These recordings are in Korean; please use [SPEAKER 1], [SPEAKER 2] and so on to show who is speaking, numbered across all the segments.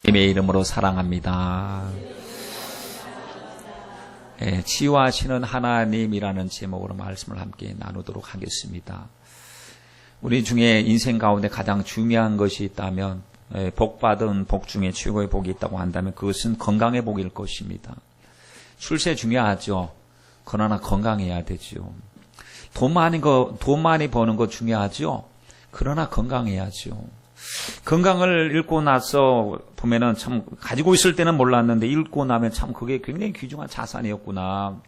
[SPEAKER 1] 주님의 이름으로 사랑합니다. 치유하시는 하나님이라는 제목으로 말씀을 함께 나누도록 하겠습니다. 우리 중에 인생 가운데 가장 중요한 것이 있다면, 복받은 복 중에 최고의 복이 있다고 한다면 그것은 건강의 복일 것입니다. 출세 중요하죠. 그러나 건강해야 되죠. 돈 많이 버는 거 중요하죠. 그러나 건강해야죠. 건강을 잃고 나서 보면은 참 가지고 있을 때는 몰랐는데 잃고 나면 참 그게 굉장히 귀중한 자산이었구나,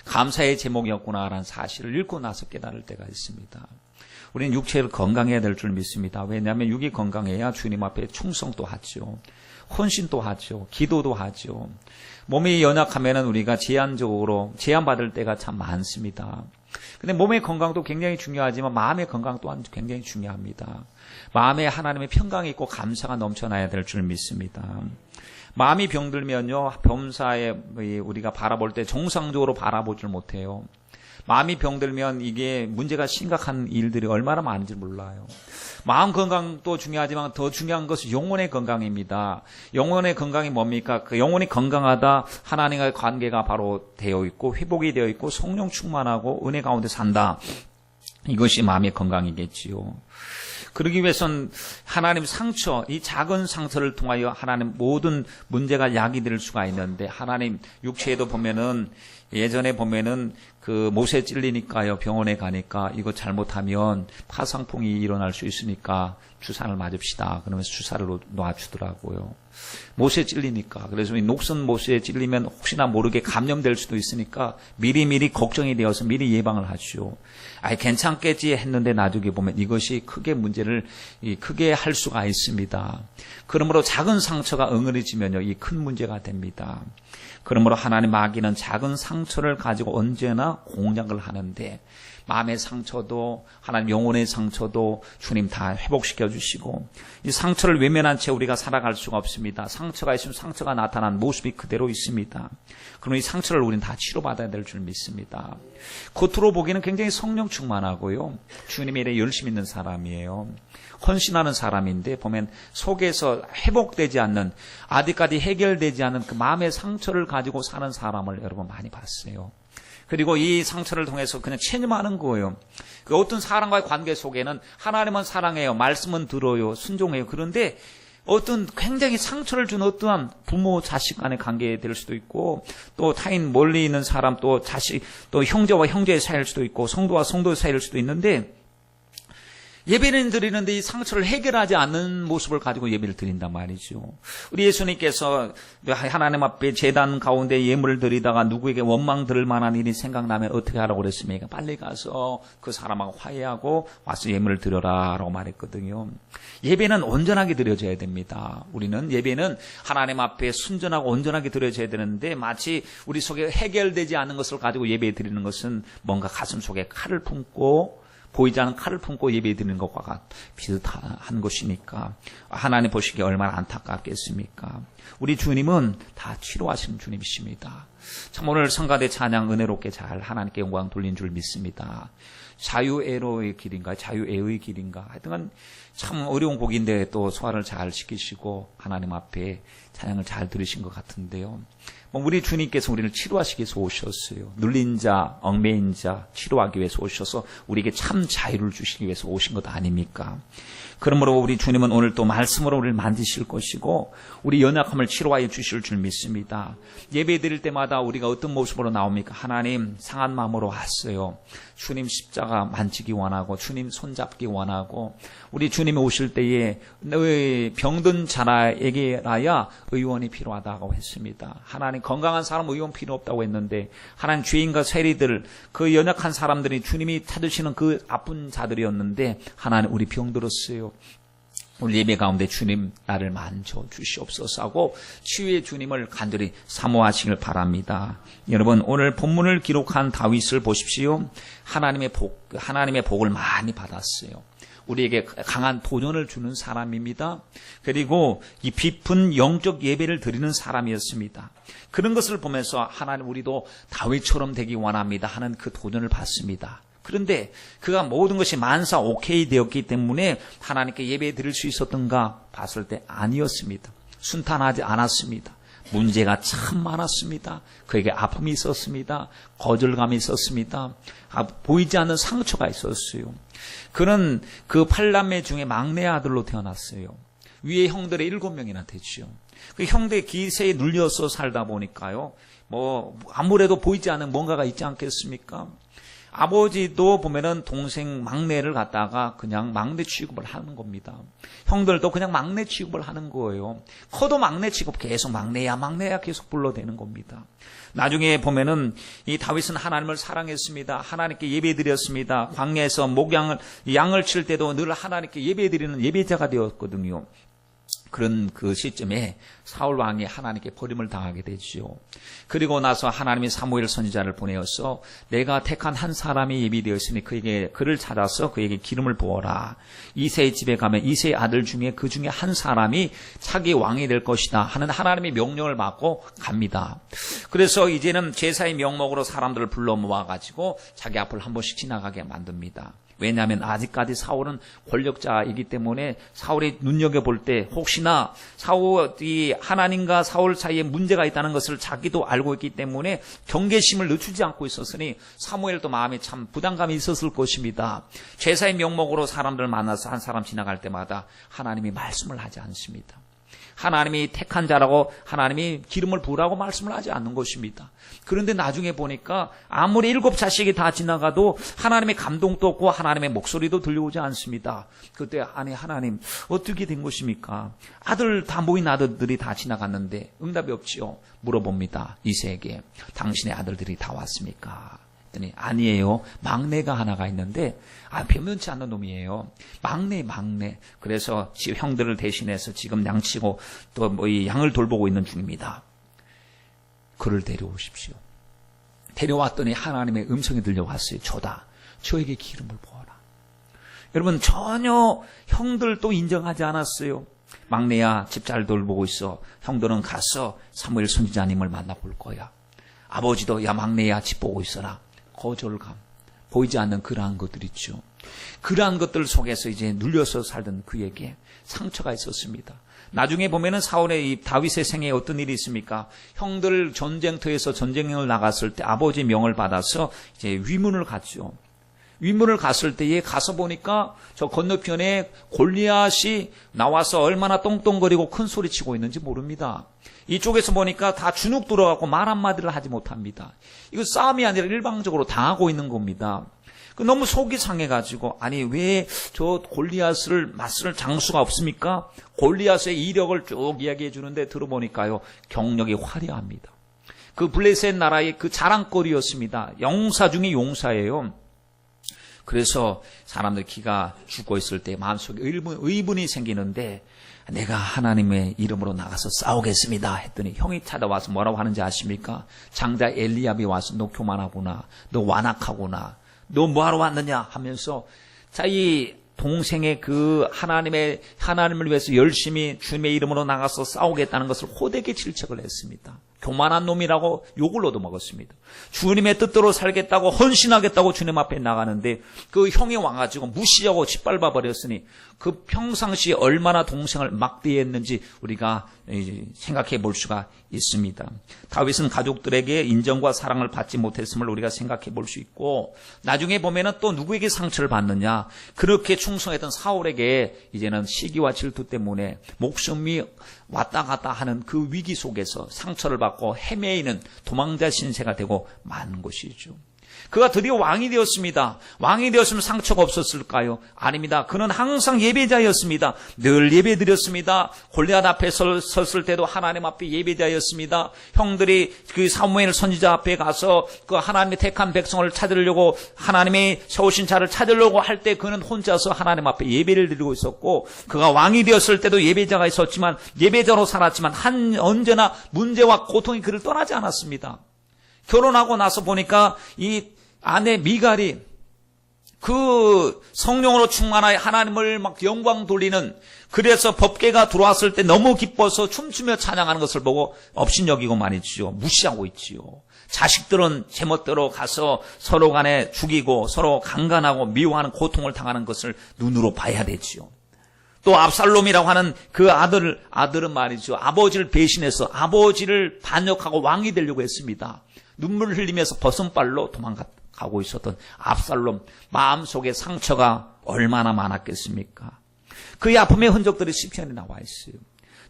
[SPEAKER 1] 감사의 제목이었구나라는 사실을 잃고 나서 깨달을 때가 있습니다. 우리는 육체를 건강해야 될 줄 믿습니다. 왜냐하면 육이 건강해야 주님 앞에 충성도 하죠. 헌신도 하죠. 기도도 하죠. 몸이 연약하면은 우리가 제한받을 때가 참 많습니다. 근데 몸의 건강도 굉장히 중요하지만 마음의 건강 또한 굉장히 중요합니다. 마음에 하나님의 평강이 있고 감사가 넘쳐나야 될 줄 믿습니다. 마음이 병들면요, 범사에 우리가 바라볼 때 정상적으로 바라보질 못해요. 마음이 병들면 이게 문제가 심각한 일들이 얼마나 많은지 몰라요. 마음 건강도 중요하지만 더 중요한 것은 영혼의 건강입니다. 영혼의 건강이 뭡니까? 그 영혼이 건강하다, 하나님과의 관계가 바로 되어 있고 회복이 되어 있고 성령 충만하고 은혜 가운데 산다. 이것이 마음의 건강이겠지요. 그러기 위해선 하나님 상처, 이 작은 상처를 통하여 하나님 모든 문제가 약이 될 수가 있는데, 하나님 육체에도 보면은 예전에 보면은 그 못에 찔리니까요, 병원에 가니까 이거 잘못하면 파상풍이 일어날 수 있으니까 주사를 맞읍시다. 그러면서 주사를 놔주더라고요. 못에 찔리니까. 그래서 이 녹슨 못에 찔리면 혹시나 모르게 감염될 수도 있으니까 미리미리 걱정이 되어서 미리 예방을 하죠. 괜찮겠지 했는데 나중에 보면 이것이 크게 문제를 크게 할 수가 있습니다. 그러므로 작은 상처가 응어리지면요, 이 큰 문제가 됩니다. 그러므로 하나님, 마귀는 작은 상처를 가지고 언제나 공략을 하는데, 마음의 상처도 하나님 영혼의 상처도 주님 다 회복시켜 주시고, 이 상처를 외면한 채 우리가 살아갈 수가 없습니다. 상처가 있으면 상처가 나타난 모습이 그대로 있습니다. 그럼 이 상처를 우리는 다 치료받아야 될 줄 믿습니다. 겉으로 보기에는 굉장히 성령 충만하고요, 주님의 일에 열심 있는 사람이에요. 헌신하는 사람인데 보면 속에서 회복되지 않는, 아직까지 해결되지 않은 그 마음의 상처를 가지고 사는 사람을 여러분 많이 봤어요. 그리고 이 상처를 통해서 그냥 체념하는 거예요. 그 어떤 사람과의 관계 속에는 하나님은 사랑해요, 말씀은 들어요, 순종해요. 그런데 어떤 굉장히 상처를 준 어떠한 부모 자식 간의 관계에 될 수도 있고, 또 타인 멀리 있는 사람, 또 자식, 또 형제와 형제의 사이일 수도 있고, 성도와 성도의 사이일 수도 있는데, 예배는 드리는데 이 상처를 해결하지 않는 모습을 가지고 예배를 드린단 말이죠. 우리 예수님께서 하나님 앞에 제단 가운데 예물을 드리다가 누구에게 원망 들을 만한 일이 생각나면 어떻게 하라고 그랬습니까? 빨리 가서 그 사람하고 화해하고 와서 예물을 드려라 라고 말했거든요. 예배는 온전하게 드려져야 됩니다. 우리는 예배는 하나님 앞에 순전하고 온전하게 드려져야 되는데, 마치 우리 속에 해결되지 않는 것을 가지고 예배 드리는 것은 뭔가 가슴 속에 칼을 품고, 보이지 않는 칼을 품고 예배 드리는 것과 비슷한 것이니까 하나님 보시기에 얼마나 안타깝겠습니까? 우리 주님은 다 치료하시는 주님이십니다. 참 오늘 성가대 찬양 은혜롭게 잘 하나님께 영광 돌린 줄 믿습니다. 자유애로의 길인가, 자유애의 길인가, 하여튼 참 어려운 곡인데 또 소화를 잘 시키시고 하나님 앞에 찬양을 잘 들으신 것 같은데요. 우리 주님께서 우리를 치료하시기 위해서 오셨어요. 눌린 자, 얽매인 자 치료하기 위해서 오셔서 우리에게 참 자유를 주시기 위해서 오신 것 아닙니까? 그러므로 우리 주님은 오늘 또 말씀으로 우리를 만지실 것이고, 우리 연약함을 치료하여 주실 줄 믿습니다. 예배 드릴 때마다 우리가 어떤 모습으로 나옵니까? 하나님, 상한 마음으로 왔어요. 주님 십자가 만지기 원하고, 주님 손잡기 원하고, 우리 주님이 오실 때에 너의 병든 자라에게라야 의원이 필요하다고 했습니다. 하나님, 건강한 사람 의원 필요 없다고 했는데, 하나님 죄인과 세리들, 그 연약한 사람들이 주님이 찾으시는 그 아픈 자들이었는데, 하나님 우리 병들었어요. 우리 예배 가운데 주님 나를 만져 주시옵소서 하고 치유의 주님을 간절히 사모하시길 바랍니다. 여러분, 오늘 본문을 기록한 다윗을 보십시오. 하나님의 복을 많이 받았어요. 우리에게 강한 도전을 주는 사람입니다. 그리고 이 깊은 영적 예배를 드리는 사람이었습니다. 그런 것을 보면서 하나님, 우리도 다윗처럼 되기 원합니다 하는 그 도전을 받습니다. 그런데 그가 모든 것이 만사 오케이 되었기 때문에 하나님께 예배 드릴 수 있었던가 봤을 때 아니었습니다. 순탄하지 않았습니다. 문제가 참 많았습니다. 그에게 아픔이 있었습니다. 거절감이 있었습니다. 보이지 않는 상처가 있었어요. 그는 그 8남매 중에 막내 아들로 태어났어요. 위에 형들이 7명이나 되죠. 그 형들의 기세에 눌려서 살다 보니까요. 아무래도 보이지 않는 뭔가가 있지 않겠습니까? 아버지도 보면은 동생 막내를 갖다가 그냥 막내 취급을 하는 겁니다. 형들도 그냥 막내 취급을 하는 거예요. 커도 막내 취급 계속 막내야 계속 불러대는 겁니다. 나중에 보면은 이 다윗은 하나님을 사랑했습니다. 하나님께 예배드렸습니다. 광야에서 양을 칠 때도 늘 하나님께 예배드리는 예배자가 되었거든요. 그런 그 시점에 사울 왕이 하나님께 버림을 당하게 되지요. 그리고 나서 하나님이 사무엘 선지자를 보내어서 내가 택한 한 사람이 예비되었으니 그를 찾아서 그에게 기름을 부어라. 이새의 집에 가면 이새의 아들 중에 그 중에 한 사람이 차기 왕이 될 것이다 하는 하나님의 명령을 받고 갑니다. 그래서 이제는 제사의 명목으로 사람들을 불러 모아가지고 자기 앞을 한 번씩 지나가게 만듭니다. 왜냐하면 아직까지 사울은 권력자이기 때문에 사울이 눈여겨볼 때 혹시나 사울이 하나님과 사울 사이에 문제가 있다는 것을 자기도 알고 있기 때문에 경계심을 늦추지 않고 있었으니 사무엘도 마음에 참 부담감이 있었을 것입니다. 제사의 명목으로 사람들을 만나서 한 사람 지나갈 때마다 하나님이 말씀을 하지 않습니다. 하나님이 택한 자라고 하나님이 기름을 부으라고 말씀을 하지 않는 것입니다. 그런데 나중에 보니까 아무리 7자식이 다 지나가도 하나님의 감동도 없고 하나님의 목소리도 들려오지 않습니다. 그때 아니 하나님 어떻게 된 것입니까? 다 모인 아들들이 다 지나갔는데 응답이 없지요. 물어봅니다. 이새에게 당신의 아들들이 다 왔습니까? 했더니 아니에요. 막내가 하나가 있는데 변변치 않는 놈이에요. 막내. 그래서 형들을 대신해서 지금 양치고 또 이 양을 돌보고 있는 중입니다. 그를 데려오십시오. 데려왔더니 하나님의 음성이 들려왔어요. 저에게 기름을 부어라. 여러분 전혀 형들도 인정하지 않았어요. 막내야 집 잘 돌보고 있어. 형들은 가서 사무엘 선지자님을 만나볼 거야. 아버지도 야 막내야 집 보고 있어라. 거절감, 보이지 않는 그러한 것들 있죠. 그러한 것들 속에서 이제 눌려서 살던 그에게 상처가 있었습니다. 나중에 보면은 사울의 이 다윗의 생애에 어떤 일이 있습니까? 형들 전쟁터에서 전쟁을 나갔을 때 아버지 명을 받아서 이제 위문을 갔죠. 위문을 갔을 때에 가서 보니까 저 건너편에 골리앗이 나와서 얼마나 똥똥거리고 큰 소리 치고 있는지 모릅니다. 이쪽에서 보니까 다 주눅 들어가고 말 한마디를 하지 못합니다. 이거 싸움이 아니라 일방적으로 당하고 있는 겁니다. 너무 속이 상해가지고 아니 왜 저 골리앗을 맞설 장수가 없습니까? 골리앗의 이력을 쭉 이야기해 주는데 들어보니까요 경력이 화려합니다. 그 블레셋 나라의 그 자랑거리였습니다. 용사 중에 용사예요. 그래서 사람들 기가 죽고 있을 때 마음속에 의문이 생기는데 내가 하나님의 이름으로 나가서 싸우겠습니다 했더니 형이 찾아와서 뭐라고 하는지 아십니까? 장자 엘리압이 와서 너 교만하구나, 너 완악하구나, 너 뭐하러 왔느냐 하면서 이 동생의 그 하나님을 위해서 열심히 주님의 이름으로 나가서 싸우겠다는 것을 호되게 질책을 했습니다. 교만한 놈이라고 욕을 얻어먹었습니다. 주님의 뜻대로 살겠다고 헌신하겠다고 주님 앞에 나가는데 그 형이 와가지고 무시하고 짓밟아버렸으니 그 평상시에 얼마나 동생을 막대했는지 우리가 생각해 볼 수가 있습니다. 다윗은 가족들에게 인정과 사랑을 받지 못했음을 우리가 생각해 볼 수 있고 나중에 보면은 또 누구에게 상처를 받느냐, 그렇게 충성했던 사울에게 이제는 시기와 질투 때문에 목숨이 왔다 갔다 하는 그 위기 속에서 상처를 받고 헤매이는 도망자 신세가 되고 마는 것이죠. 그가 드디어 왕이 되었습니다. 왕이 되었으면 상처가 없었을까요? 아닙니다. 그는 항상 예배자였습니다. 늘 예배드렸습니다. 골리앗 앞에 섰을 때도 하나님 앞에 예배자였습니다. 형들이 그 사무엘 선지자 앞에 가서 그 하나님의 택한 백성을 찾으려고 하나님의 세우신 자를 찾으려고 할 때 그는 혼자서 하나님 앞에 예배를 드리고 있었고 그가 왕이 되었을 때도 예배자가 있었지만 예배자로 살았지만 언제나 문제와 고통이 그를 떠나지 않았습니다. 결혼하고 나서 보니까 이 아내 미갈이 그 성령으로 충만하여 하나님을 막 영광 돌리는, 그래서 법궤가 들어왔을 때 너무 기뻐서 춤추며 찬양하는 것을 보고 업신여기고 말이지요. 무시하고 있지요. 자식들은 제멋대로 가서 서로 간에 죽이고 서로 강간하고 미워하는 고통을 당하는 것을 눈으로 봐야 되지요. 또 압살롬이라고 하는 그 아들은 말이죠. 아버지를 배신해서 아버지를 반역하고 왕이 되려고 했습니다. 눈물을 흘리면서 벗은발로 도망가고 있었던 압살롬, 마음속에 상처가 얼마나 많았겠습니까? 그의 아픔의 흔적들이 시편에 나와 있어요.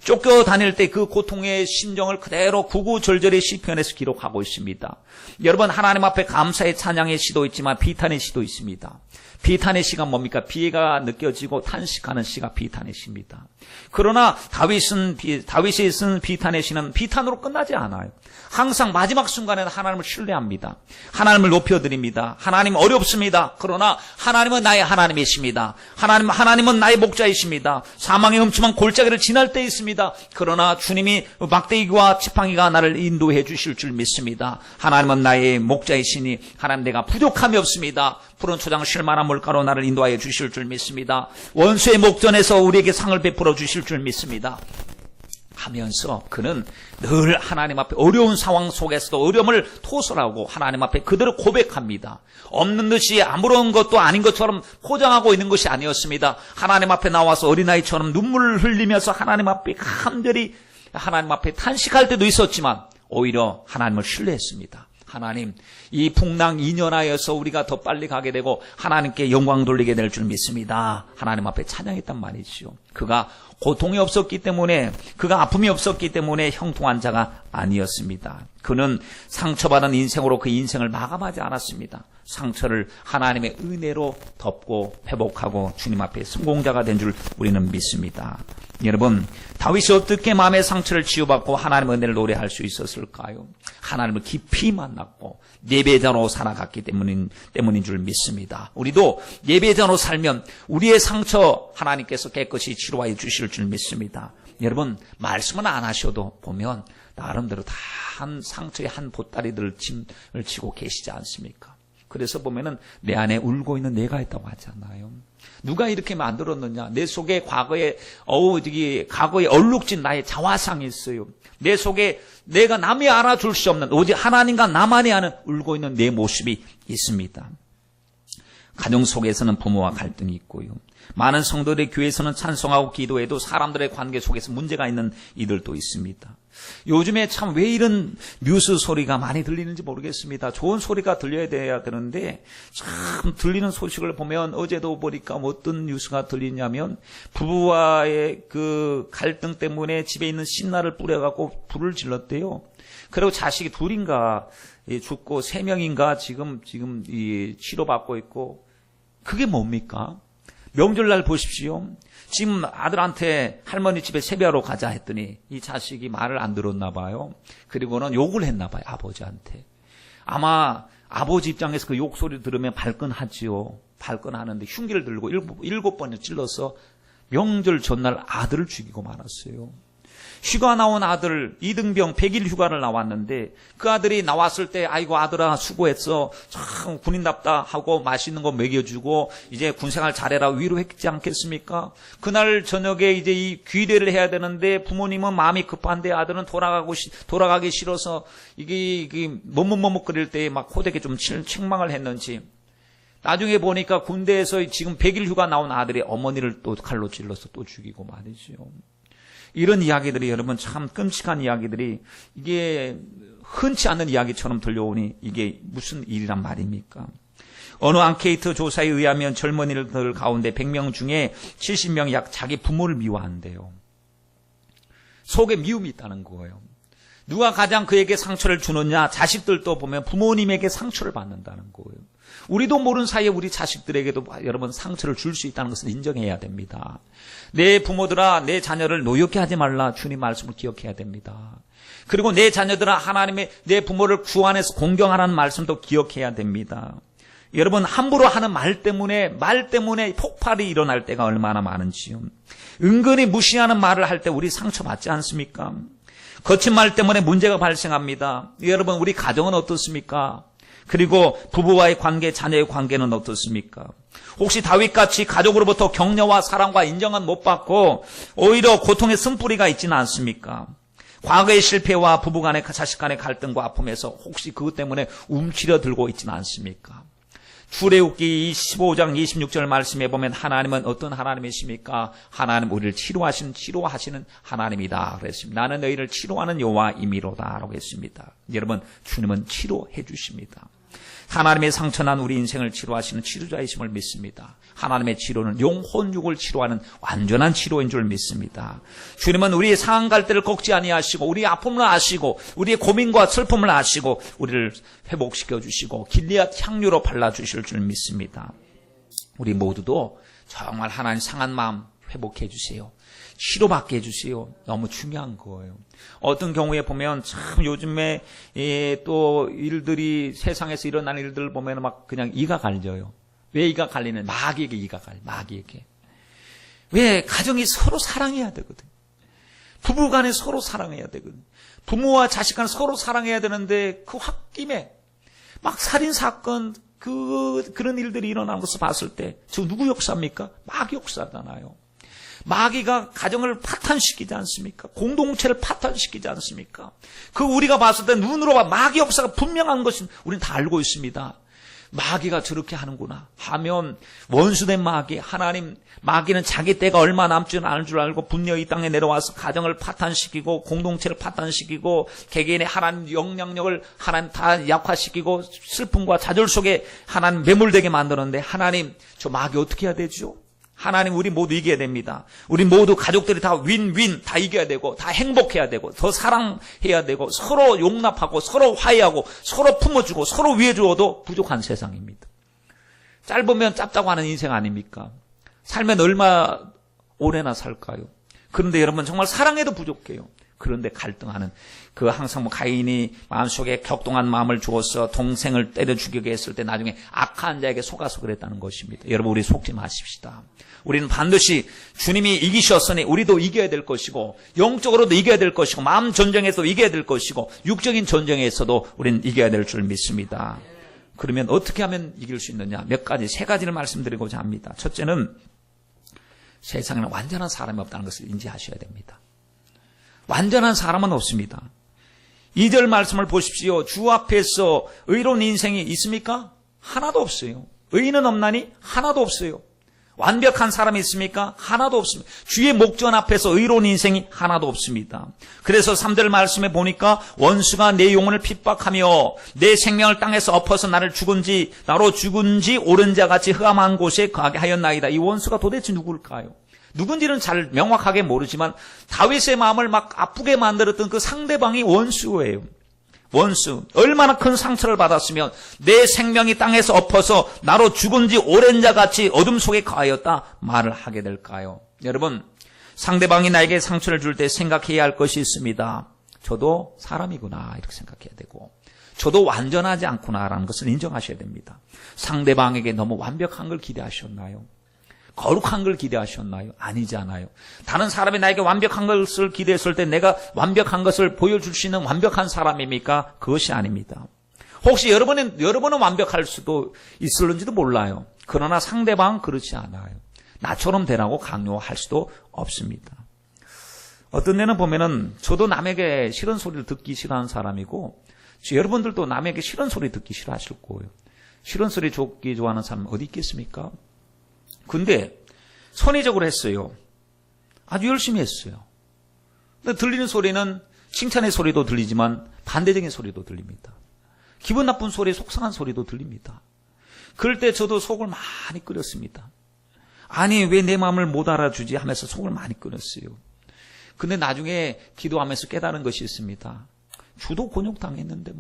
[SPEAKER 1] 쫓겨다닐 때 그 고통의 심정을 그대로 구구절절히 시편에서 기록하고 있습니다. 여러분, 하나님 앞에 감사의 찬양의 시도 있지만 비탄의 시도 있습니다. 비탄의 시가 뭡니까? 비가 느껴지고 탄식하는 시가 비탄의 시입니다. 그러나 다윗이 쓴 비탄의 시는 비탄으로 끝나지 않아요. 항상 마지막 순간에는 하나님을 신뢰합니다. 하나님을 높여드립니다. 하나님 어렵습니다. 그러나 하나님은 나의 하나님이십니다. 하나님은 나의 목자이십니다. 사망의 음침한 골짜기를 지날 때 있습니다. 그러나 주님이 막대기와 지팡이가 나를 인도해 주실 줄 믿습니다. 하나님은 나의 목자이시니 하나님 내가 부족함이 없습니다. 푸른 초장 쉴만한 물가로 나를 인도하여 주실 줄 믿습니다. 원수의 목전에서 우리에게 상을 베풀어 주실 줄 믿습니다. 하면서 그는 늘 하나님 앞에 어려운 상황 속에서도 어려움을 토설하고 하나님 앞에 그대로 고백합니다. 없는 듯이 아무런 것도 아닌 것처럼 포장하고 있는 것이 아니었습니다. 하나님 앞에 나와서 어린아이처럼 눈물을 흘리면서 하나님 앞에 간절히 하나님 앞에 탄식할 때도 있었지만 오히려 하나님을 신뢰했습니다. 하나님, 이 풍랑 2년 하여서 우리가 더 빨리 가게 되고 하나님께 영광 돌리게 될 줄 믿습니다. 하나님 앞에 찬양했단 말이죠. 그가 고통이 없었기 때문에, 그가 아픔이 없었기 때문에 형통한 자가 아니었습니다. 그는 상처받은 인생으로 그 인생을 마감하지 않았습니다. 상처를 하나님의 은혜로 덮고 회복하고 주님 앞에 성공자가 된 줄 우리는 믿습니다. 여러분, 다윗이 어떻게 마음의 상처를 치유받고 하나님의 은혜를 노래할 수 있었을까요? 하나님을 깊이 만났고 예배자로 살아갔기 때문인 줄 믿습니다. 우리도 예배자로 살면 우리의 상처 하나님께서 깨끗이 치료하여 주실 줄 믿습니다. 여러분, 말씀은 안 하셔도 보면 나름대로 다 한 상처의 한 보따리들을 짐을 지고 계시지 않습니까? 그래서 보면은 내 안에 울고 있는 내가 있다고 하잖아요. 누가 이렇게 만들었느냐? 내 속에 과거에 얼룩진 나의 자화상이 있어요. 내 속에 내가 남이 알아줄 수 없는 오직 하나님과 나만이 아는 울고 있는 내 모습이 있습니다. 가정 속에서는 부모와 갈등이 있고요. 많은 성도들의 교회에서는 찬송하고 기도해도 사람들의 관계 속에서 문제가 있는 이들도 있습니다. 요즘에 참 왜 이런 뉴스 소리가 많이 들리는지 모르겠습니다. 좋은 소리가 들려야 돼야 되는데 참 들리는 소식을 보면 어제도 보니까 어떤 뉴스가 들리냐면 부부와의 그 갈등 때문에 집에 있는 신나를 뿌려갖고 불을 질렀대요. 그리고 자식이 둘인가 죽고 3명인가 지금 치료받고 있고 그게 뭡니까? 명절날 보십시오. 지금 아들한테 할머니 집에 세배하러 가자 했더니 이 자식이 말을 안 들었나 봐요. 그리고는 욕을 했나 봐요. 아버지한테. 아마 아버지 입장에서 그 욕소리 들으면 발끈하지요. 발끈하는데 흉기를 들고 7번을 찔러서 명절 전날 아들을 죽이고 말았어요. 휴가 나온 아들, 2등병 100일 휴가를 나왔는데 그 아들이 나왔을 때 아이고 아들아 수고했어. 참 군인답다 하고 맛있는 거 먹여주고 이제 군생활 잘해라 위로했지 않겠습니까? 그날 저녁에 이제 이 귀례를 해야 되는데 부모님은 마음이 급한데 아들은 돌아가기 싫어서 이게 머뭇머뭇거릴 때 막 호되게 좀 책망을 했는지 나중에 보니까 군대에서 지금 100일 휴가 나온 아들이 어머니를 또 칼로 찔러서 또 죽이고 말이죠. 이런 이야기들이 여러분 참 끔찍한 이야기들이 이게 흔치 않은 이야기처럼 들려오니 이게 무슨 일이란 말입니까? 어느 앙케이트 조사에 의하면 젊은이들 가운데 100명 중에 70명이 약 자기 부모를 미워한대요. 속에 미움이 있다는 거예요. 누가 가장 그에게 상처를 주느냐? 자식들도 보면 부모님에게 상처를 받는다는 거예요. 우리도 모르는 사이에 우리 자식들에게도 여러분 상처를 줄 수 있다는 것을 인정해야 됩니다. 내 부모들아 내 자녀를 노엽게 하지 말라 주님 말씀을 기억해야 됩니다. 그리고 내 자녀들아 하나님의 내 부모를 구원해서 공경하라는 말씀도 기억해야 됩니다. 여러분 함부로 하는 말 때문에 폭발이 일어날 때가 얼마나 많은지요. 은근히 무시하는 말을 할 때 우리 상처받지 않습니까? 거친 말 때문에 문제가 발생합니다. 여러분 우리 가정은 어떻습니까? 그리고 부부와의 관계, 자녀의 관계는 어떻습니까? 혹시 다윗같이 가족으로부터 격려와 사랑과 인정은 못 받고 오히려 고통의 쓴뿌리가 있지는 않습니까? 과거의 실패와 부부 간의 자식 간의 갈등과 아픔에서 혹시 그것 때문에 움츠려 들고 있지는 않습니까? 출애굽기 15장 26절 말씀에 보면 하나님은 어떤 하나님이십니까? 하나님 우리를 치료하시는 하나님이다 그랬습니다. 나는 너희를 치료하는 여호와이미로다 라고 했습니다. 여러분, 주님은 치료해 주십니다. 하나님의 상처난 우리 인생을 치료하시는 치료자이심을 믿습니다. 하나님의 치료는 영혼육을 치료하는 완전한 치료인 줄 믿습니다. 주님은 우리의 상한 갈대를 꺾지 아니하시고 우리의 아픔을 아시고 우리의 고민과 슬픔을 아시고 우리를 회복시켜 주시고 길리앗 향유로 발라주실 줄 믿습니다. 우리 모두도 정말 하나님 상한 마음 회복해 주세요. 치료받게 해주세요. 너무 중요한 거예요. 어떤 경우에 보면 참 요즘에 또 일들이 세상에서 일어나는 일들을 보면 막 그냥 이가 갈려요. 왜 이가 갈리는? 마귀에게 이가 갈려. 마귀에게. 왜? 가정이 서로 사랑해야 되거든. 부부간에 서로 사랑해야 되거든. 부모와 자식간 서로 사랑해야 되는데 그 홧김에 막 살인사건 그런 일들이 일어나는 것을 봤을 때 저 누구 역사입니까? 마귀 역사잖아요. 마귀가 가정을 파탄시키지 않습니까? 공동체를 파탄시키지 않습니까? 그 우리가 봤을 때 눈으로 봐 마귀 역사가 분명한 것은 우리는 다 알고 있습니다. 마귀가 저렇게 하는구나 하면 원수된 마귀, 하나님 마귀는 자기 때가 얼마 남지 않을 줄 알고 분명히 이 땅에 내려와서 가정을 파탄시키고 공동체를 파탄시키고 개개인의 하나님 영향력을 하나님 다 약화시키고 슬픔과 좌절 속에 하나님 매몰되게 만드는데 하나님 저 마귀 어떻게 해야 되죠? 하나님 우리 모두 이겨야 됩니다. 우리 모두 가족들이 다 윈윈 다 이겨야 되고 다 행복해야 되고 더 사랑해야 되고 서로 용납하고 서로 화해하고 서로 품어주고 서로 위해주어도 부족한 세상입니다. 짧으면 짧다고 하는 인생 아닙니까? 살면 얼마 오래나 살까요? 그런데 여러분 정말 사랑해도 부족해요. 그런데 갈등하는 그 항상 가인이 마음속에 격동한 마음을 주어서 동생을 때려 죽이게 했을 때 나중에 악한 자에게 속아서 그랬다는 것입니다. 여러분 우리 속지 마십시다. 우리는 반드시 주님이 이기셨으니 우리도 이겨야 될 것이고 영적으로도 이겨야 될 것이고 마음 전쟁에서도 이겨야 될 것이고 육적인 전쟁에서도 우리는 이겨야 될 줄 믿습니다. 그러면 어떻게 하면 이길 수 있느냐? 세 가지를 말씀드리고자 합니다. 첫째는 세상에는 완전한 사람이 없다는 것을 인지하셔야 됩니다. 완전한 사람은 없습니다. 2절 말씀을 보십시오. 주 앞에서 의로운 인생이 있습니까? 하나도 없어요. 의인은 없나니? 하나도 없어요. 완벽한 사람이 있습니까? 하나도 없습니다. 주의 목전 앞에서 의로운 인생이 하나도 없습니다. 그래서 3절 말씀에 보니까 원수가 내 영혼을 핍박하며 내 생명을 땅에서 엎어서 나로 죽은 지 오른 자같이 흑암한 곳에 거하게 하였나이다. 이 원수가 도대체 누굴까요? 누군지는 잘 명확하게 모르지만 다윗의 마음을 막 아프게 만들었던 그 상대방이 원수예요. 원수. 얼마나 큰 상처를 받았으면 내 생명이 땅에서 엎어서 나로 죽은 지 오랜 자같이 어둠 속에 거하였다 말을 하게 될까요? 여러분, 상대방이 나에게 상처를 줄 때 생각해야 할 것이 있습니다. 저도 사람이구나 이렇게 생각해야 되고 저도 완전하지 않구나라는 것을 인정하셔야 됩니다. 상대방에게 너무 완벽한 걸 기대하셨나요? 거룩한 걸 기대하셨나요? 아니지 않아요. 다른 사람이 나에게 완벽한 것을 기대했을 때 내가 완벽한 것을 보여줄 수 있는 완벽한 사람입니까? 그것이 아닙니다. 혹시 여러분은 완벽할 수도 있을는지도 몰라요. 그러나 상대방은 그렇지 않아요. 나처럼 되라고 강요할 수도 없습니다. 어떤 데는 보면은 저도 남에게 싫은 소리를 듣기 싫어하는 사람이고 여러분들도 남에게 싫은 소리 듣기 싫어하실 거예요. 싫은 소리 듣기 좋아하는 사람 어디 있겠습니까? 근데 선의적으로 했어요. 아주 열심히 했어요. 근데 들리는 소리는 칭찬의 소리도 들리지만 반대적인 소리도 들립니다. 기분 나쁜 소리, 속상한 소리도 들립니다. 그럴 때 저도 속을 많이 끓였습니다. 아니 왜 내 마음을 못 알아주지 하면서 속을 많이 끓였어요. 근데 나중에 기도하면서 깨달은 것이 있습니다. 주도 곤욕당했는데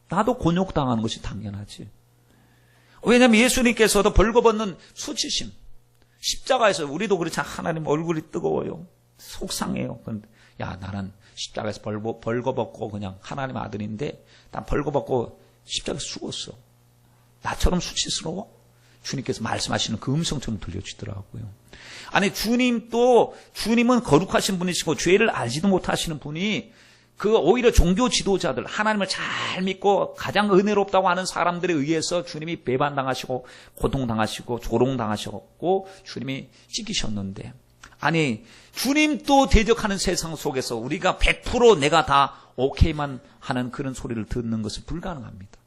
[SPEAKER 1] 나도 곤욕당하는 것이 당연하지. 왜냐하면 예수님께서도 벌거벗는 수치심, 십자가에서 우리도 그렇잖아. 하나님 얼굴이 뜨거워요. 속상해요. 그런데 나는 십자가에서 벌거벗고 그냥 하나님 아들인데 난 벌거벗고 십자가에서 죽었어. 나처럼 수치스러워? 주님께서 말씀하시는 그 음성처럼 들려주더라고요. 아니 주님은 거룩하신 분이시고 죄를 알지도 못하시는 분이 오히려 종교 지도자들, 하나님을 잘 믿고 가장 은혜롭다고 하는 사람들에 의해서 주님이 배반당하시고 고통당하시고 조롱당하셨고 주님이 찢기셨는데 아니 주님도 대적하는 세상 속에서 우리가 100% 내가 다 오케이만 하는 그런 소리를 듣는 것은 불가능합니다.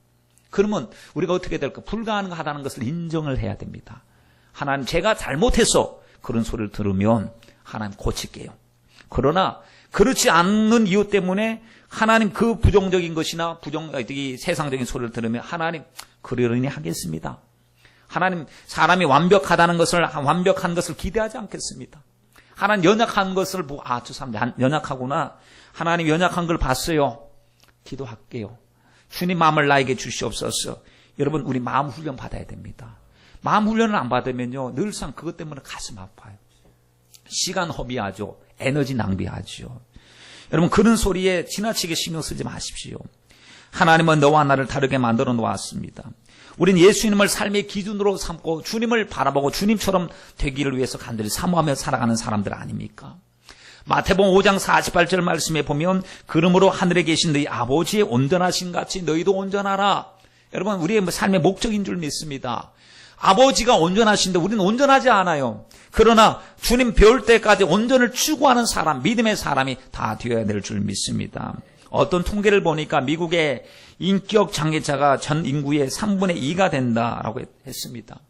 [SPEAKER 1] 그러면 우리가 어떻게 될까? 불가능하다는 것을 인정을 해야 됩니다. 하나님, 제가 잘못해서 그런 소리를 들으면 하나님 고칠게요. 그러나 그렇지 않는 이유 때문에 하나님 그 부정적인 것이나 세상적인 소리를 들으면 하나님 그러려니 하겠습니다. 하나님, 사람이 완벽한 것을 기대하지 않겠습니다. 하나님 연약한 것을 보고 저 사람 연약하구나. 하나님 연약한 걸 봤어요. 기도할게요. 주님 마음을 나에게 주시옵소서. 여러분, 우리 마음 훈련 받아야 됩니다. 마음 훈련을 안 받으면요, 늘상 그것 때문에 가슴 아파요. 시간 허비하죠. 에너지 낭비하죠. 여러분, 그런 소리에 지나치게 신경 쓰지 마십시오. 하나님은 너와 나를 다르게 만들어 놓았습니다. 우린 예수님을 삶의 기준으로 삼고 주님을 바라보고 주님처럼 되기를 위해서 간절히 사모하며 살아가는 사람들 아닙니까? 마태복음 5장 48절 말씀에 보면 그러므로 하늘에 계신 너희 아버지의 온전하신 같이 너희도 온전하라. 여러분, 우리의 삶의 목적인 줄 믿습니다. 아버지가 온전하신데 우리는 온전하지 않아요. 그러나 주님 배울 때까지 온전을 추구하는 사람, 믿음의 사람이 다 되어야 될 줄 믿습니다. 어떤 통계를 보니까 미국의 인격 장애자가 전 인구의 3분의 2가 된다라고 했습니다.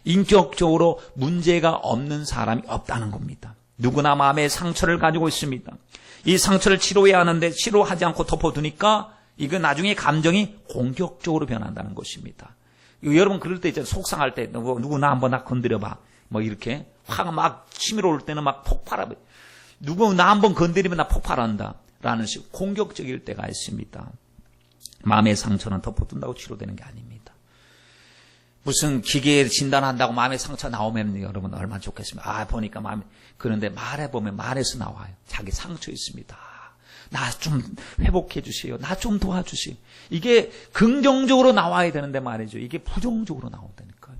[SPEAKER 1] 인격적으로 문제가 없는 사람이 없다는 겁니다. 누구나 마음의 상처를 가지고 있습니다. 이 상처를 치료해야 하는데 치료하지 않고 덮어두니까 이거 나중에 감정이 공격적으로 변한다는 것입니다. 여러분 그럴 때 있잖아요. 속상할 때 누구 나 한번 나 건드려봐. 뭐 이렇게 화가 막 치밀어 올 때는 막 폭발하고 누구 나 한번 건드리면 나 폭발한다. 라는 식으로 공격적일 때가 있습니다. 마음의 상처는 덮어둔다고 치료되는 게 아닙니다. 무슨 기계에 진단한다고 마음의 상처 나오면 여러분 얼마나 좋겠습니까? 보니까 마음이 그런데 말해보면 말에서 나와요. 자기 상처 있습니다. 나 좀 회복해 주세요. 나 좀 도와주세요. 이게 긍정적으로 나와야 되는데 말이죠. 이게 부정적으로 나오다니까요.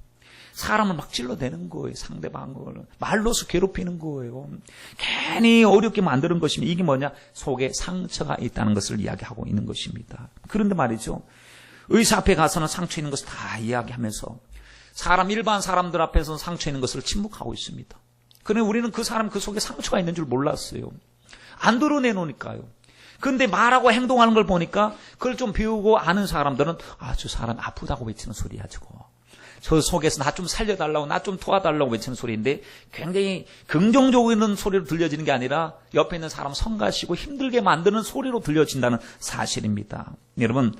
[SPEAKER 1] 사람을 막 찔러대는 거예요. 상대방을 말로서 괴롭히는 거예요. 괜히 어렵게 만드는 것이면 이게 뭐냐? 속에 상처가 있다는 것을 이야기하고 있는 것입니다. 그런데 말이죠. 의사 앞에 가서는 상처 있는 것을 다 이야기하면서 일반 사람들 앞에서는 상처 있는 것을 침묵하고 있습니다. 그런데 우리는 그 사람 그 속에 상처가 있는 줄 몰랐어요. 안 드러내놓으니까요. 그런데 말하고 행동하는 걸 보니까 그걸 좀 배우고 아는 사람들은 저 사람 아프다고 외치는 소리야 저거. 저 속에서 나 좀 살려달라고 나 좀 도와달라고 외치는 소리인데 굉장히 긍정적인 소리로 들려지는 게 아니라 옆에 있는 사람 성가시고 힘들게 만드는 소리로 들려진다는 사실입니다. 여러분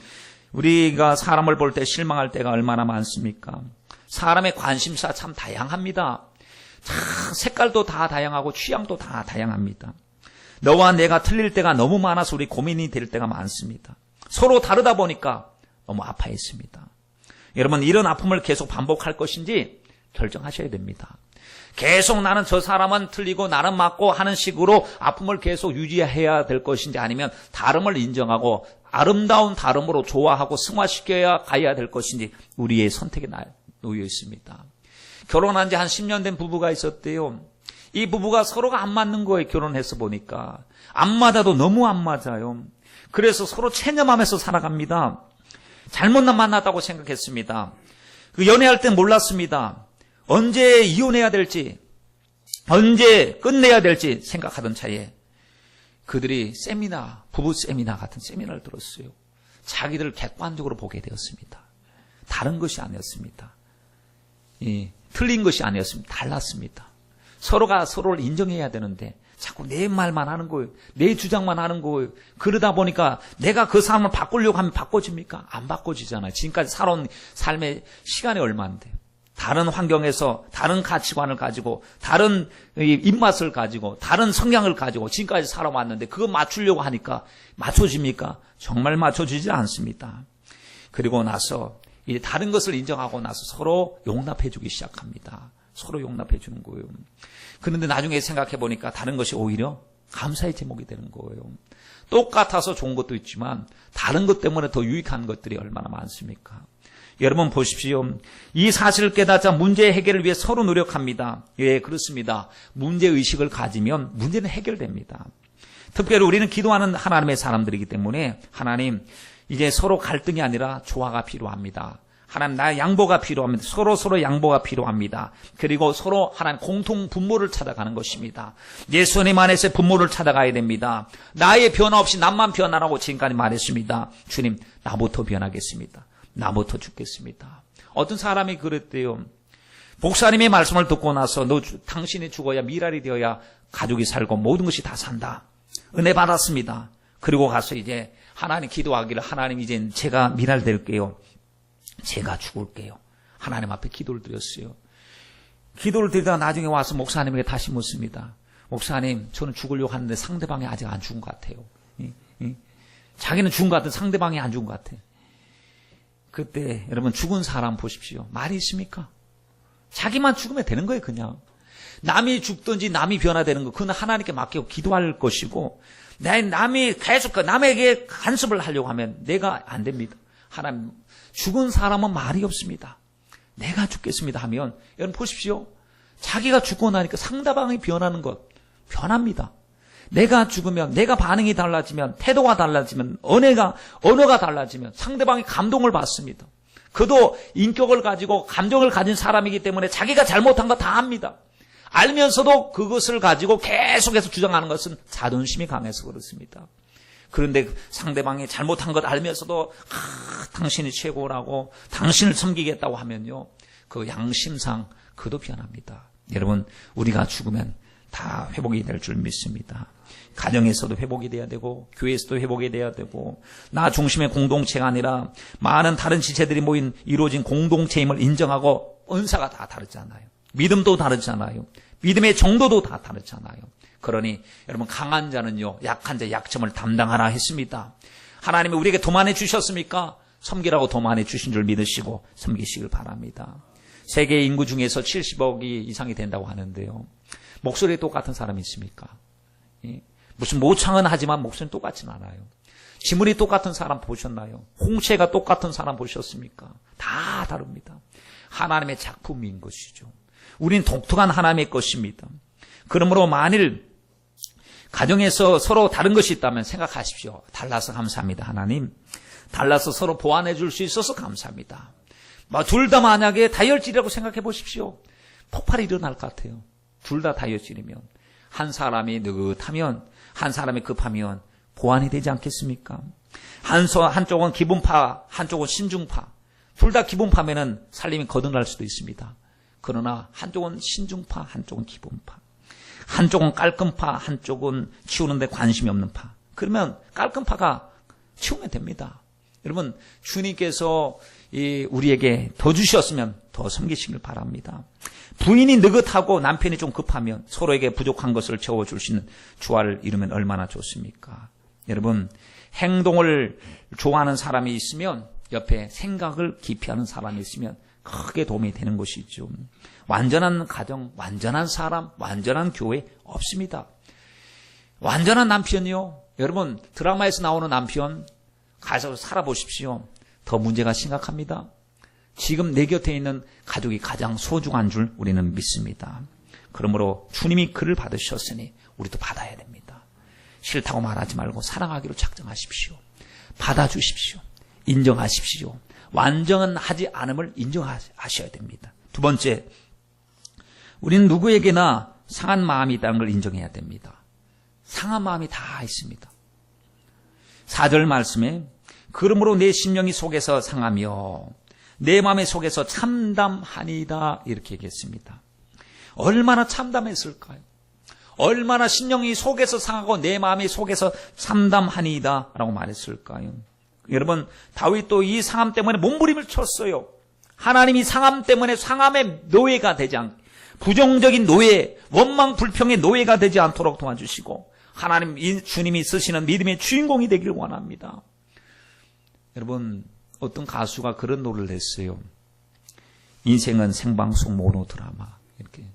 [SPEAKER 1] 우리가 사람을 볼 때 실망할 때가 얼마나 많습니까? 사람의 관심사 참 다양합니다. 색깔도 다 다양하고 취향도 다 다양합니다. 너와 내가 틀릴 때가 너무 많아서 우리 고민이 될 때가 많습니다. 서로 다르다 보니까 너무 아파했습니다. 여러분 이런 아픔을 계속 반복할 것인지 결정하셔야 됩니다. 계속 나는 저 사람은 틀리고 나는 맞고 하는 식으로 아픔을 계속 유지해야 될 것인지 아니면 다름을 인정하고 아름다운 다름으로 좋아하고 승화시켜야 가야 될 것인지 우리의 선택에 놓여 있습니다. 결혼한 지 한 10년 된 부부가 있었대요. 이 부부가 서로가 안 맞는 거예요. 결혼해서 보니까. 안 맞아도 너무 안 맞아요. 그래서 서로 체념하면서 살아갑니다. 잘못 만났다고 생각했습니다. 연애할 땐 몰랐습니다. 언제 이혼해야 될지, 언제 끝내야 될지 생각하던 차에 그들이 부부 세미나 같은 세미나를 들었어요. 자기들을 객관적으로 보게 되었습니다. 다른 것이 아니었습니다. 틀린 것이 아니었습니다. 달랐습니다. 서로가 서로를 인정해야 되는데 자꾸 내 말만 하는 거예요. 내 주장만 하는 거예요. 그러다 보니까 내가 그 사람을 바꾸려고 하면 바꿔집니까? 안 바꿔지잖아요. 지금까지 살아온 삶의 시간이 얼마인데. 다른 환경에서 다른 가치관을 가지고 다른 입맛을 가지고 다른 성향을 가지고 지금까지 살아왔는데 그거 맞추려고 하니까 맞춰집니까? 정말 맞춰지지 않습니다. 그리고 나서 이제 다른 것을 인정하고 나서 서로 용납해 주기 시작합니다. 서로 용납해 주는 거예요. 그런데 나중에 생각해 보니까 다른 것이 오히려 감사의 제목이 되는 거예요. 똑같아서 좋은 것도 있지만 다른 것 때문에 더 유익한 것들이 얼마나 많습니까? 여러분 보십시오. 이 사실을 깨닫자 문제 해결을 위해 서로 노력합니다. 예, 그렇습니다. 문제의식을 가지면 문제는 해결됩니다. 특별히 우리는 기도하는 하나님의 사람들이기 때문에 하나님 이제 서로 갈등이 아니라 조화가 필요합니다. 하나님 나의 양보가 필요합니다. 서로 양보가 필요합니다. 그리고 서로 하나님 공통 분모를 찾아가는 것입니다. 예수님 안에서의 분모를 찾아가야 됩니다. 나의 변화 없이 남만 변하라고 지금까지 말했습니다. 주님 나부터 변하겠습니다. 나부터 죽겠습니다. 어떤 사람이 그랬대요. 목사님의 말씀을 듣고 나서 당신이 죽어야 미랄이 되어야 가족이 살고 모든 것이 다 산다. 은혜 받았습니다. 그리고 가서 이제 하나님 기도하기를, 하나님 이제 제가 미랄 될게요. 제가 죽을게요. 하나님 앞에 기도를 드렸어요. 기도를 드리다가 나중에 와서 목사님에게 다시 묻습니다. 목사님, 저는 죽으려고 하는데 상대방이 아직 안 죽은 것 같아요. 자기는 죽은 것 같은데 상대방이 안 죽은 것 같아요. 그때 여러분 죽은 사람 보십시오. 말이 있습니까? 자기만 죽으면 되는 거예요. 그냥 남이 죽든지 남이 변화되는 거, 그건 하나님께 맡기고 기도할 것이고, 남이 계속 남에게 간섭을 하려고 하면 내가 안 됩니다. 하나님, 죽은 사람은 말이 없습니다. 내가 죽겠습니다 하면, 여러분 보십시오. 자기가 죽고 나니까 상대방이 변하는 것, 변합니다. 내가 죽으면, 내가 반응이 달라지면, 태도가 달라지면, 언어가 달라지면 상대방이 감동을 받습니다. 그도 인격을 가지고 감정을 가진 사람이기 때문에 자기가 잘못한 거 다 압니다. 알면서도 그것을 가지고 계속해서 주장하는 것은 자존심이 강해서 그렇습니다. 그런데 상대방이 잘못한 것 알면서도 당신이 최고라고 당신을 섬기겠다고 하면요, 그 양심상 그도 변합니다. 여러분, 우리가 죽으면 다 회복이 될 줄 믿습니다. 가정에서도 회복이 돼야 되고, 교회에서도 회복이 돼야 되고, 나 중심의 공동체가 아니라 많은 다른 지체들이 모인 이루어진 공동체임을 인정하고, 은사가 다 다르잖아요. 믿음도 다르잖아요. 믿음의 정도도 다 다르잖아요. 그러니 여러분, 강한 자는요 약한 자의 약점을 담당하라 했습니다. 하나님이 우리에게 더 많이 주셨습니까? 섬기라고 더 많이 주신 줄 믿으시고 섬기시길 바랍니다. 세계 인구 중에서 70억이 이상이 된다고 하는데요, 목소리 똑같은 사람이 있습니까? 무슨 모창은 하지만 목소리는 똑같지는 않아요. 지문이 똑같은 사람 보셨나요? 홍채가 똑같은 사람 보셨습니까? 다 다릅니다. 하나님의 작품인 것이죠. 우린 독특한 하나님의 것입니다. 그러므로 만일 가정에서 서로 다른 것이 있다면 생각하십시오. 달라서 감사합니다. 하나님, 달라서 서로 보완해 줄 수 있어서 감사합니다. 둘 다 만약에 다혈질이라고 생각해 보십시오. 폭발이 일어날 것 같아요. 둘 다 다혈질이면, 한 사람이 느긋하면, 한 사람이 급하면 보완이 되지 않겠습니까? 한쪽은 기분파, 한쪽은 신중파. 둘 다 기분파면은 살림이 거듭날 수도 있습니다. 그러나 한쪽은 신중파, 한쪽은 기분파. 한쪽은 깔끔파, 한쪽은 치우는데 관심이 없는 파. 그러면 깔끔파가 치우면 됩니다. 여러분, 주님께서 우리에게 더 주셨으면 더 섬기시길 바랍니다. 부인이 느긋하고 남편이 좀 급하면 서로에게 부족한 것을 채워줄 수 있는 조화를 이루면 얼마나 좋습니까? 여러분, 행동을 좋아하는 사람이 있으면 옆에 생각을 깊이 하는 사람이 있으면 크게 도움이 되는 것이죠. 완전한 가정, 완전한 사람, 완전한 교회 없습니다. 완전한 남편이요, 여러분, 드라마에서 나오는 남편 가서 살아보십시오. 더 문제가 심각합니다. 지금 내 곁에 있는 가족이 가장 소중한 줄 우리는 믿습니다. 그러므로 주님이 그를 받으셨으니 우리도 받아야 됩니다. 싫다고 말하지 말고 사랑하기로 작정하십시오. 받아주십시오. 인정하십시오. 완전하지 않음을 인정하셔야 됩니다. 두 번째, 우리는 누구에게나 상한 마음이 있다는 걸 인정해야 됩니다. 상한 마음이 다 있습니다. 4절 말씀에, 그러므로 내 심령이 속에서 상하며 내 마음의 속에서 참담하니이다, 이렇게 얘기했습니다. 얼마나 참담했을까요? 얼마나 심령이 속에서 상하고 내 마음이 속에서 참담하니이다 라고 말했을까요? 여러분, 다윗도 이 상함 때문에 몸부림을 쳤어요. 하나님이 상함 때문에 상함의 노예가 되지 않게, 부정적인 노예, 원망 불평의 노예가 되지 않도록 도와주시고, 하나님, 주님이 쓰시는 믿음의 주인공이 되기를 원합니다. 여러분, 어떤 가수가 그런 노래를 했어요. 인생은 생방송 모노드라마, 이렇게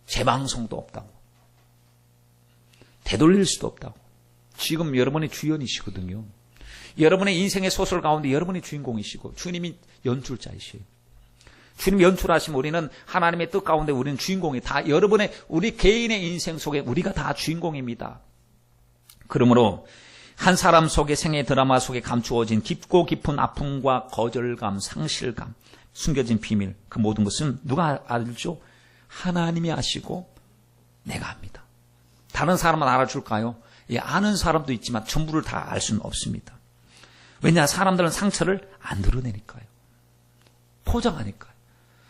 [SPEAKER 1] 재방송도 없다고, 되돌릴 수도 없다고. 지금 여러분의 주연이시거든요. 여러분의 인생의 소설 가운데 여러분이 주인공이시고 주님이 연출자이시에요. 주님 연출하시면 우리는 하나님의 뜻 가운데 우리는 주인공이 다, 우리 개인의 인생 속에 우리가 다 주인공입니다. 그러므로 한 사람 속의 생애 드라마 속에 감추어진 깊고 깊은 아픔과 거절감, 상실감, 숨겨진 비밀, 그 모든 것은 누가 알죠? 하나님이 아시고 내가 압니다. 다른 사람은 알아줄까요? 예, 아는 사람도 있지만 전부를 다 알 수는 없습니다. 왜냐? 사람들은 상처를 안 드러내니까요. 포장하니까요.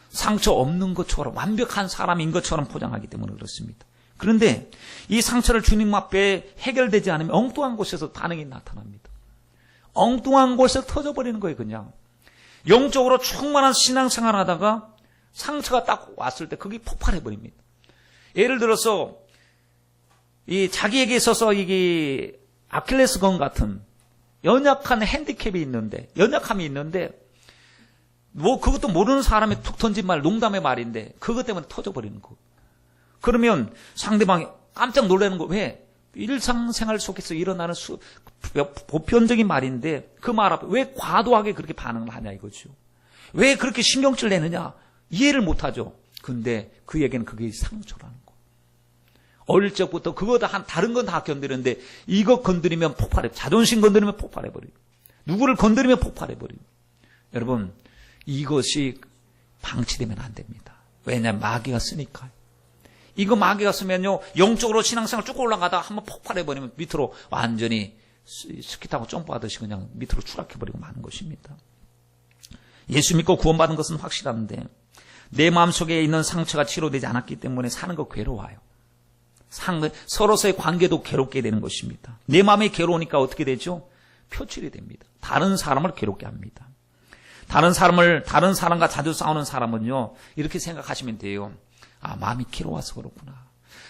[SPEAKER 1] 상처 없는 것처럼 완벽한 사람인 것처럼 포장하기 때문에 그렇습니다. 그런데 이 상처를 주님 앞에 해결되지 않으면 엉뚱한 곳에서 반응이 나타납니다. 엉뚱한 곳에서 터져버리는 거예요. 그냥 영적으로 충만한 신앙생활을 하다가 상처가 딱 왔을 때 그게 폭발해버립니다. 예를 들어서 이 자기에게 있어서 이게 아킬레스건 같은 연약한 핸디캡이 있는데, 연약함이 있는데 뭐 그것도 모르는 사람이 툭 던진 말, 농담의 말인데 그것 때문에 터져버리는 거. 그러면 상대방이 깜짝 놀라는 거. 왜? 일상생활 속에서 일어나는 보편적인 말인데 그 말 앞에 왜 과도하게 그렇게 반응을 하냐 이거죠. 왜 그렇게 신경질 내느냐 이해를 못하죠. 근데 그에게는 그게 상처라는 거. 어릴 적부터 그거다 다른 건 다 견디는데 이거 건드리면 폭발해. 자존심 건드리면 폭발해버려요. 누구를 건드리면 폭발해버려요. 여러분 이것이 방치되면 안 됩니다. 왜냐하면 마귀가 쓰니까요. 이거 마귀가 쓰면요 영적으로 신앙생활 쭉 올라가다가 한번 폭발해버리면 밑으로 완전히 스키 타고 점프하듯이 그냥 밑으로 추락해버리고 마는 것입니다. 예수 믿고 구원받은 것은 확실한데 내 마음속에 있는 상처가 치료되지 않았기 때문에 사는 거 괴로워요. 서로서의 관계도 괴롭게 되는 것입니다. 내 마음이 괴로우니까 어떻게 되죠? 표출이 됩니다. 다른 사람을 괴롭게 합니다. 다른 사람과 자주 싸우는 사람은요 이렇게 생각하시면 돼요. 아, 마음이 괴로워서 그렇구나.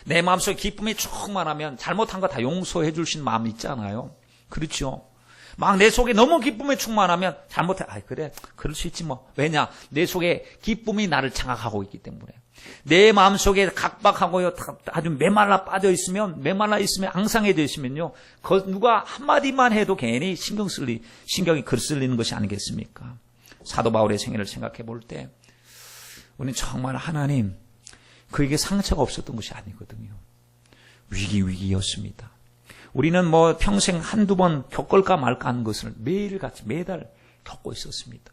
[SPEAKER 1] 내 마음속에 기쁨이 충만하면 잘못한 거 다 용서해 주신 마음이 있잖아요. 그렇죠? 막 내 속에 너무 기쁨이 충만하면 잘못해. 아, 그래. 그럴 수 있지 뭐. 왜냐? 내 속에 기쁨이 나를 장악하고 있기 때문에. 내 마음속에 각박하고요. 아주 메말라 있으면 앙상해져 있으면요. 누가 한마디만 해도 괜히 신경이 글쓸리는 것이 아니겠습니까? 사도 바울의 생애를 생각해 볼 때 우리는 정말 하나님 그에게 상처가 없었던 것이 아니거든요. 위기였습니다. 우리는 뭐 평생 한두 번 겪을까 말까 하는 것을 매달 겪고 있었습니다.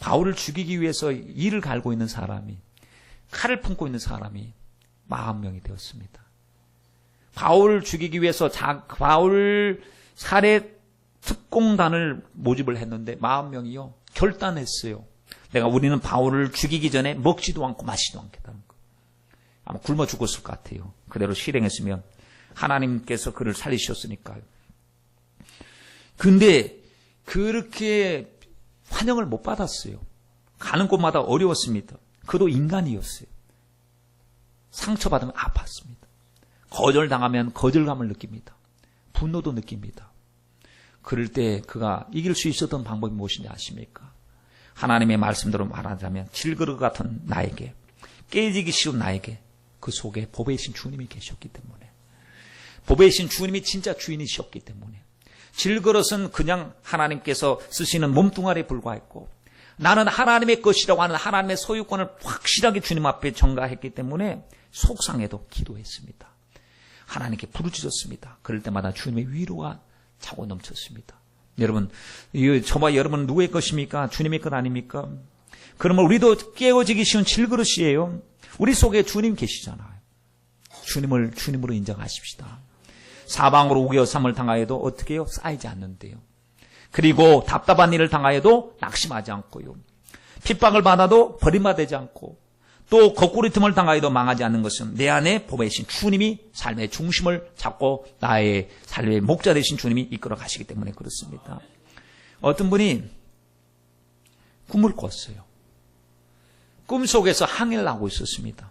[SPEAKER 1] 바울을 죽이기 위해서 이를 갈고 있는 사람이, 칼을 품고 있는 사람이 40명이 되었습니다. 바울을 죽이기 위해서 바울 살해 특공단을 모집을 했는데 40명이요 결단했어요. 우리는 바울을 죽이기 전에 먹지도 않고 마시지도 않겠다는 거. 아마 굶어 죽었을 것 같아요. 그대로 실행했으면 하나님께서 그를 살리셨으니까요. 근데 그렇게 환영을 못 받았어요. 가는 곳마다 어려웠습니다. 그도 인간이었어요. 상처받으면 아팠습니다. 거절당하면 거절감을 느낍니다. 분노도 느낍니다. 그럴 때 그가 이길 수 있었던 방법이 무엇인지 아십니까? 하나님의 말씀대로 말하자면 질그릇 같은 나에게, 깨지기 쉬운 나에게 그 속에 보배이신 주님이 계셨기 때문에, 보배이신 주님이 진짜 주인이셨기 때문에, 질그릇은 그냥 하나님께서 쓰시는 몸뚱아리에 불과했고 나는 하나님의 것이라고 하는 하나님의 소유권을 확실하게 주님 앞에 전가했기 때문에 속상해도 기도했습니다. 하나님께 부르짖었습니다. 그럴 때마다 주님의 위로가 차고 넘쳤습니다. 여러분, 저와 여러분은 누구의 것입니까? 주님의 것 아닙니까? 그러면 우리도 깨어지기 쉬운 질그릇이에요. 우리 속에 주님 계시잖아요. 주님으로 인정하십시다. 사방으로 우겨삼을 당하여도 어떻게 해요? 쌓이지 않는데요. 그리고 답답한 일을 당하여도 낙심하지 않고요. 핍박을 받아도 버림받지 않고 또 거꾸리 틈을 당하여도 망하지 않는 것은 내 안에 보배이신 주님이 삶의 중심을 잡고 나의 삶의 목자 되신 주님이 이끌어 가시기 때문에 그렇습니다. 어떤 분이 꿈을 꿨어요. 꿈속에서 항해를 하고 있었습니다.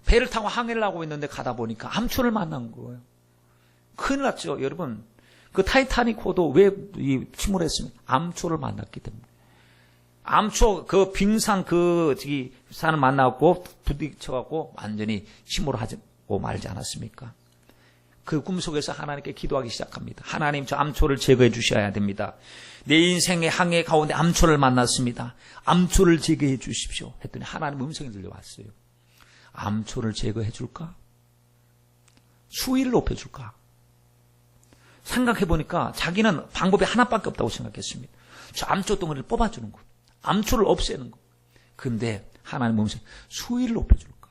[SPEAKER 1] 배를 타고 항해를 하고 있는데 가다 보니까 암초를 만난 거예요. 큰일 났죠. 여러분, 그 타이타닉호도 왜 침몰했습니까? 암초를 만났기 때문에. 암초, 그 빙산 산을 만나고 부딪혀갖고 완전히 침몰하고 말지 않았습니까? 그 꿈속에서 하나님께 기도하기 시작합니다. 하나님, 저 암초를 제거해 주셔야 됩니다. 내 인생의 항해 가운데 암초를 만났습니다. 암초를 제거해 주십시오. 했더니 하나님 음성이 들려왔어요. 암초를 제거해 줄까? 수위를 높여 줄까? 생각해 보니까 자기는 방법이 하나밖에 없다고 생각했습니다. 저 암초 덩어리를 뽑아주는 것. 암초를 없애는 것. 근데 하나님 음성이 수위를 높여 줄까?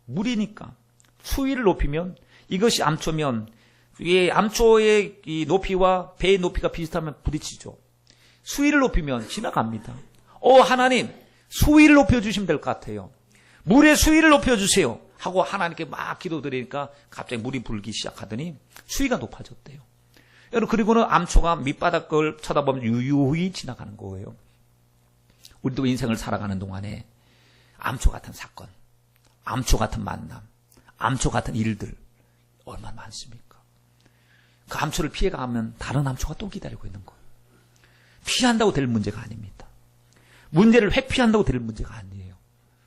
[SPEAKER 1] 물이니까 수위를 높이면 이것이 암초면 이 암초의 이 높이와 배의 높이가 비슷하면 부딪히죠. 수위를 높이면 지나갑니다. 하나님, 수위를 높여주시면 될 것 같아요. 물의 수위를 높여주세요. 하고 하나님께 막 기도드리니까 갑자기 물이 불기 시작하더니 수위가 높아졌대요. 여러분, 그리고는 암초가 밑바닥을 쳐다보면 유유히 지나가는 거예요. 우리도 인생을 살아가는 동안에 암초 같은 사건, 암초 같은 만남, 암초 같은 일들 얼마나 많습니까? 그 암초를 피해가면 다른 암초가 또 기다리고 있는 거예요. 피한다고 될 문제가 아닙니다. 문제를 회피한다고 될 문제가 아니에요.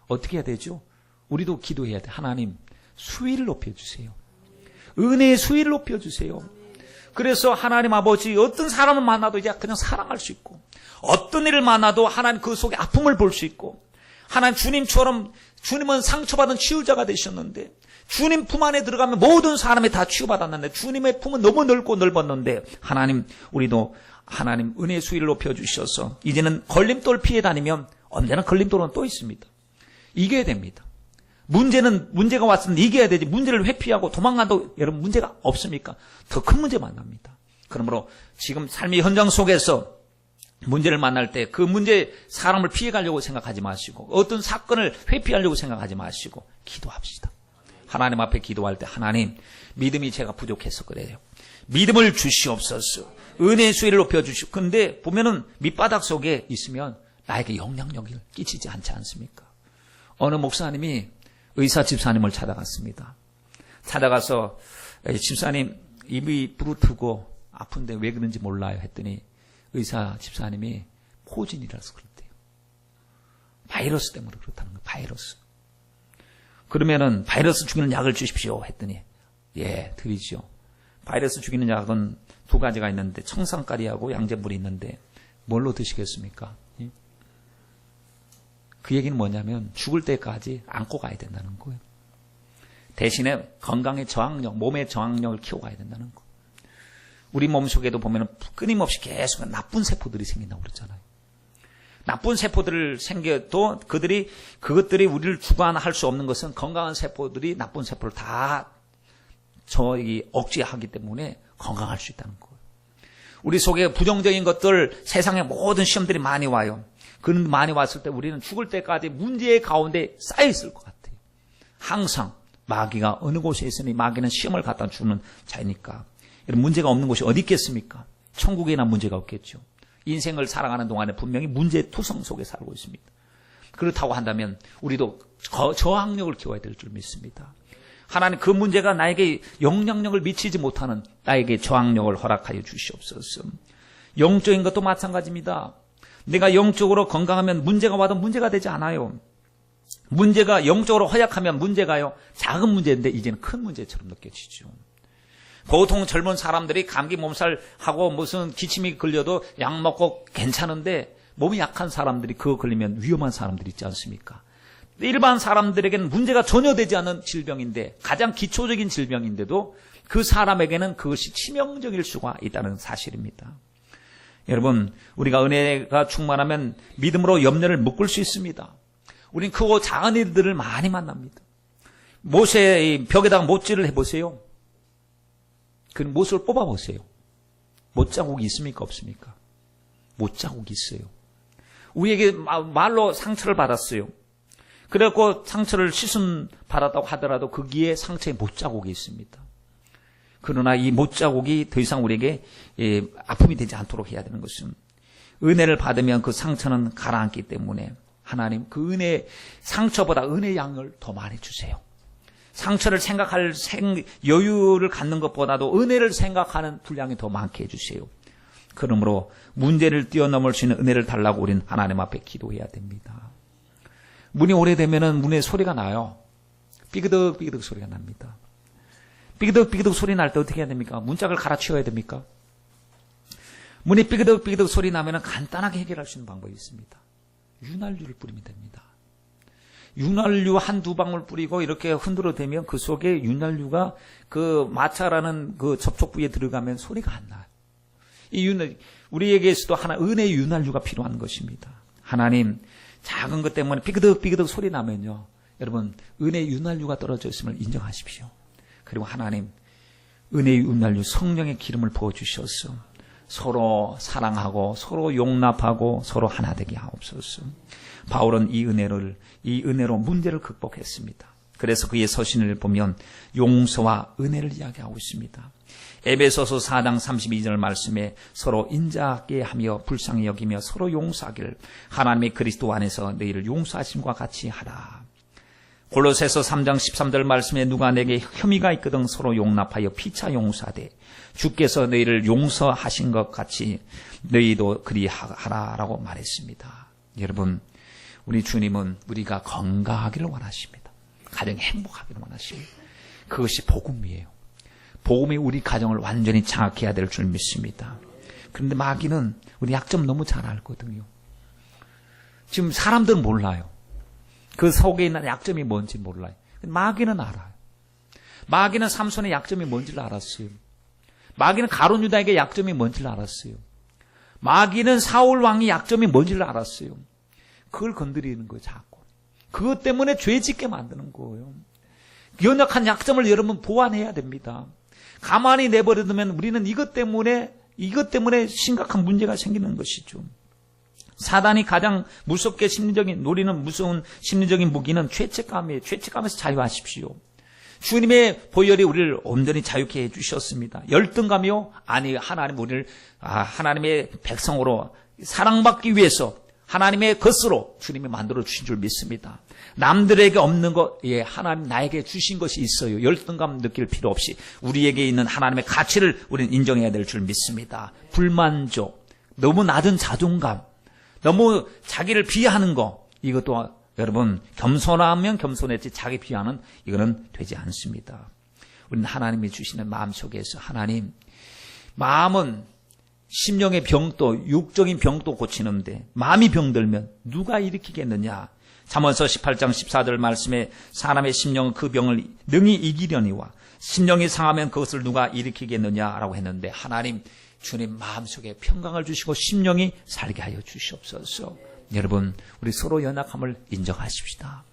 [SPEAKER 1] 어떻게 해야 되죠? 우리도 기도해야 돼. 하나님, 수위를 높여주세요. 은혜의 수위를 높여주세요. 그래서 하나님 아버지, 어떤 사람을 만나도 이제 그냥 사랑할 수 있고, 어떤 일을 만나도 하나님 그 속에 아픔을 볼 수 있고, 하나님 주님처럼, 주님은 상처받은 치유자가 되셨는데, 주님 품 안에 들어가면 모든 사람이 다 치유받았는데, 주님의 품은 너무 넓고 넓었는데, 하나님, 우리도 하나님 은혜의 수위를 높여주셔서 이제는 걸림돌 피해 다니면 언제나 걸림돌은 또 있습니다. 이겨야 됩니다. 문제가 왔으면 이겨야 되지. 문제를 회피하고 도망간다고 여러분 문제가 없습니까? 더 큰 문제 만납니다. 그러므로 지금 삶의 현장 속에서 문제를 만날 때 그 문제 사람을 피해가려고 생각하지 마시고 어떤 사건을 회피하려고 생각하지 마시고 기도합시다. 하나님 앞에 기도할 때 하나님 믿음이 제가 부족해서 그래요. 믿음을 주시옵소서. 은혜의 수위를 높여주시고 근데 보면은 밑바닥 속에 있으면 나에게 영향력을 끼치지 않지 않습니까? 어느 목사님이 의사 집사님을 찾아갔습니다. 찾아가서 집사님 입이 부르트고 아픈데 왜 그런지 몰라요 했더니 의사 집사님이 포진이라서 그렇대요. 바이러스 때문에 그렇다는 거예요. 바이러스. 그러면은 바이러스 죽이는 약을 주십시오 했더니 예 드리죠. 바이러스 죽이는 약은 두 가지가 있는데 청산가리하고 양잿물이 있는데 뭘로 드시겠습니까? 그 얘기는 뭐냐면 죽을 때까지 안고 가야 된다는 거예요. 대신에 건강의 저항력, 몸의 저항력을 키워가야 된다는 거예요. 우리 몸속에도 보면 끊임없이 계속 나쁜 세포들이 생긴다고 그랬잖아요. 나쁜 세포들을 생겨도 그것들이 우리를 주관할 수 없는 것은 건강한 세포들이 나쁜 세포를 다 억제하기 때문에 건강할 수 있다는 거예요. 우리 속에 부정적인 것들, 세상에 모든 시험들이 많이 와요. 그런 많이 왔을 때 우리는 죽을 때까지 문제의 가운데 쌓여 있을 것 같아요. 항상 마귀가 어느 곳에 있으니 마귀는 시험을 갖다 주는 자니까. 이런 문제가 없는 곳이 어디 있겠습니까? 천국에나 문제가 없겠죠. 인생을 살아가는 동안에 분명히 문제투성 속에 살고 있습니다. 그렇다고 한다면 우리도 저항력을 키워야 될 줄 믿습니다. 하나님 그 문제가 나에게 영향력을 미치지 못하는 나에게 저항력을 허락하여 주시옵소서. 영적인 것도 마찬가지입니다. 내가 영적으로 건강하면 문제가 와도 문제가 되지 않아요. 문제가 영적으로 허약하면 문제가요. 작은 문제인데 이제는 큰 문제처럼 느껴지죠. 보통 젊은 사람들이 감기 몸살하고 무슨 기침이 걸려도 약 먹고 괜찮은데 몸이 약한 사람들이 그거 걸리면 위험한 사람들이 있지 않습니까? 일반 사람들에게는 문제가 전혀 되지 않은 질병인데 가장 기초적인 질병인데도 그 사람에게는 그것이 치명적일 수가 있다는 사실입니다. 여러분 우리가 은혜가 충만하면 믿음으로 염려를 묶을 수 있습니다. 우린 크고 작은 일들을 많이 만납니다. 못의 벽에다가 못질을 해보세요. 그 못을 뽑아보세요. 못자국이 있습니까 없습니까? 못자국이 있어요. 우리에게 말로 상처를 받았어요. 그래갖고 상처를 시순 받았다고 하더라도 거기에 상처에 못자국이 있습니다. 그러나 이 못자국이 더 이상 우리에게 아픔이 되지 않도록 해야 되는 것은 은혜를 받으면 그 상처는 가라앉기 때문에 하나님 그 은혜 상처보다 은혜의 양을 더 많이 주세요. 상처를 생각할 여유를 갖는 것보다도 은혜를 생각하는 분량이 더 많게 해주세요. 그러므로 문제를 뛰어넘을 수 있는 은혜를 달라고 우리는 하나님 앞에 기도해야 됩니다. 문이 오래되면은 문에 소리가 나요. 삐그덕 삐그덕 소리가 납니다. 삐그덕 삐그덕 소리 날 때 어떻게 해야 됩니까? 문짝을 갈아치워야 됩니까? 문이 삐그덕 삐그덕 소리 나면은 간단하게 해결할 수 있는 방법이 있습니다. 윤활유를 뿌리면 됩니다. 윤활유 한두 방울 뿌리고 이렇게 흔들어 대면 그 속에 윤활유가 그 마찰하는 그 접촉 부위에 들어가면 소리가 안 나요. 우리에게서도 하나 은혜의 윤활유가 필요한 것입니다. 하나님 작은 것 때문에 삐그덕 삐그덕 소리 나면요. 여러분 은혜의 윤활유가 떨어져 있음을 인정하십시오. 그리고 하나님 은혜의 휘날려 성령의 기름을 부어주셔서 서로 사랑하고 서로 용납하고 서로 하나 되게 하옵소서. 바울은 이 은혜로 문제를 극복했습니다. 그래서 그의 서신을 보면 용서와 은혜를 이야기하고 있습니다. 에베소서 4장 32절 말씀에 서로 인자하게 하며 불쌍히 여기며 서로 용서하기를 하나님의 그리스도 안에서 너희를 용서하심과 같이 하라. 골로새서 3장 13절 말씀에 누가 내게 혐의가 있거든 서로 용납하여 피차 용서하되 주께서 너희를 용서하신 것 같이 너희도 그리하라라고 말했습니다. 여러분, 우리 주님은 우리가 건강하기를 원하십니다. 가정이 행복하기를 원하십니다. 그것이 복음이에요. 복음이 우리 가정을 완전히 장악해야 될 줄 믿습니다. 그런데 마귀는 우리 약점 너무 잘 알거든요. 지금 사람들은 몰라요. 그 속에 있는 약점이 뭔지 몰라요. 마귀는 알아요. 마귀는 삼손의 약점이 뭔지를 알았어요. 마귀는 가룟 유다에게 약점이 뭔지를 알았어요. 마귀는 사울 왕의 약점이 뭔지를 알았어요. 그걸 건드리는 거예요, 자꾸. 그것 때문에 죄 짓게 만드는 거예요. 연약한 약점을 여러분 보완해야 됩니다. 가만히 내버려두면 우리는 이것 때문에 심각한 문제가 생기는 것이죠. 사단이 가장 무섭게 노리는 무서운 심리적인 무기는 죄책감이에요. 죄책감에서 자유하십시오. 주님의 보혈이 우리를 온전히 자유케 해주셨습니다. 열등감이요? 아니, 하나님의 백성으로 사랑받기 위해서 하나님의 것으로 주님이 만들어 주신 줄 믿습니다. 남들에게 없는 것, 하나님 나에게 주신 것이 있어요. 열등감 느낄 필요 없이 우리에게 있는 하나님의 가치를 우리는 인정해야 될 줄 믿습니다. 불만족, 너무 낮은 자존감, 너무 자기를 비하하는 거, 이것도 여러분 겸손하면 겸손했지 자기 비하는 이거는 되지 않습니다. 우리는 하나님이 주시는 마음속에서 하나님, 마음은 심령의 병도 육적인 병도 고치는데 마음이 병들면 누가 일으키겠느냐. 잠언서 18장 14절 말씀에 사람의 심령은 그 병을 능히 이기려니와 심령이 상하면 그것을 누가 일으키겠느냐라고 했는데 하나님 주님 마음속에 평강을 주시고 심령이 살게 하여 주시옵소서. 여러분 우리 서로 연약함을 인정하십시다.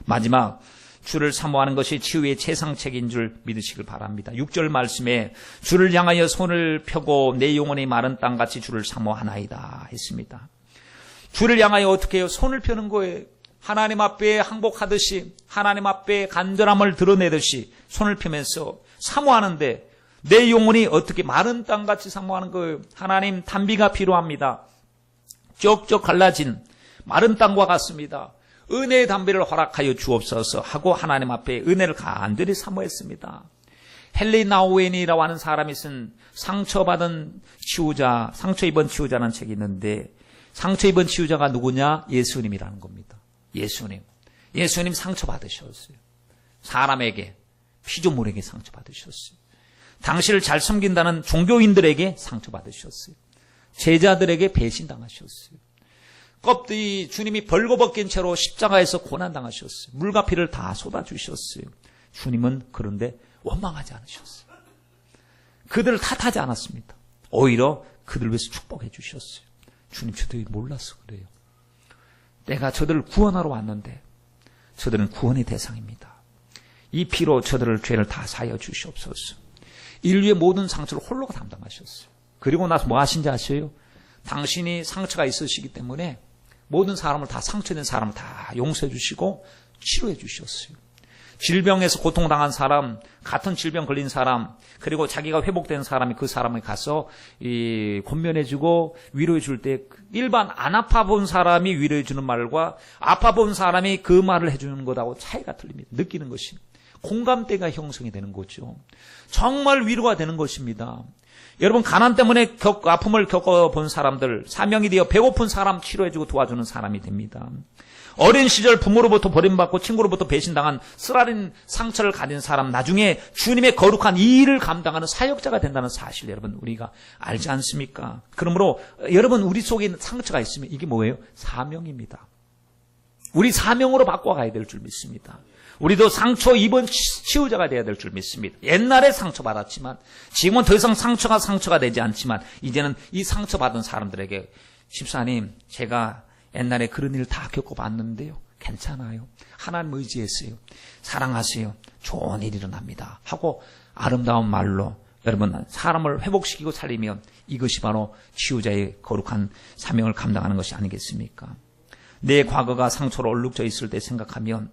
[SPEAKER 1] 마지막 주를 사모하는 것이 치유의 최상책인 줄 믿으시길 바랍니다. 6절 말씀에 주를 향하여 손을 펴고 내 영혼이 마른 땅같이 주를 사모하나이다 했습니다. 주를 향하여 어떻게 해요? 손을 펴는 거예요. 하나님 앞에 항복하듯이 하나님 앞에 간절함을 드러내듯이 손을 펴면서 사모하는데 내 영혼이 어떻게 마른 땅같이 사모하는 거예요. 하나님 단비가 필요합니다. 쪽쪽 갈라진 마른 땅과 같습니다. 은혜의 담비를 허락하여 주옵소서 하고 하나님 앞에 은혜를 간절히 사모했습니다. 헨리 나우엔이라고 하는 사람이 쓴 상처 입은 치유자라는 책이 있는데 상처 입은 치유자가 누구냐? 예수님이라는 겁니다. 예수님 상처 받으셨어요. 사람에게, 피조물에게 상처 받으셨어요. 당신을 잘 섬긴다는 종교인들에게 상처 받으셨어요. 제자들에게 배신당하셨어요. 껍데기 주님이 벌거벗긴 채로 십자가에서 고난당하셨어요. 물과 피를 다 쏟아주셨어요. 주님은 그런데 원망하지 않으셨어요. 그들을 탓하지 않았습니다. 오히려 그들을 위해서 축복해 주셨어요. 주님 저들이 몰라서 그래요. 내가 저들을 구원하러 왔는데 저들은 구원의 대상입니다. 이 피로 저들을 죄를 다 사하여 주시옵소서. 인류의 모든 상처를 홀로 담당하셨어요. 그리고 나서 뭐 하신지 아세요? 당신이 상처가 있으시기 때문에 모든 사람을 다 상처된 사람을 다 용서해 주시고 치료해 주셨어요. 질병에서 고통당한 사람, 같은 질병 걸린 사람, 그리고 자기가 회복된 사람이 그 사람을 가서 권면해 주고 위로해 줄 때 일반 안 아파 본 사람이 위로해 주는 말과 아파 본 사람이 그 말을 해 주는 것하고 차이가 틀립니다. 느끼는 것이. 공감대가 형성이 되는 거죠. 정말 위로가 되는 것입니다. 여러분 가난 때문에 아픔을 겪어본 사람들, 사명이 되어 배고픈 사람 치료해주고 도와주는 사람이 됩니다. 어린 시절 부모로부터 버림받고 친구로부터 배신당한 쓰라린 상처를 가진 사람, 나중에 주님의 거룩한 이 일을 감당하는 사역자가 된다는 사실 여러분 우리가 알지 않습니까? 그러므로 여러분 우리 속에 있는 상처가 있으면 이게 뭐예요? 사명입니다. 우리 사명으로 바꿔가야 될 줄 믿습니다. 우리도 상처 입은 치유자가 되어야 될 줄 믿습니다. 옛날에 상처받았지만 지금은 더 이상 상처가 되지 않지만 이제는 이 상처받은 사람들에게 집사님 제가 옛날에 그런 일을 다 겪어봤는데요. 괜찮아요. 하나님 의지했어요. 사랑하세요. 좋은 일이 일어납니다. 하고 아름다운 말로 여러분, 사람을 회복시키고 살리면 이것이 바로 치유자의 거룩한 사명을 감당하는 것이 아니겠습니까? 내 과거가 상처로 얼룩져 있을 때 생각하면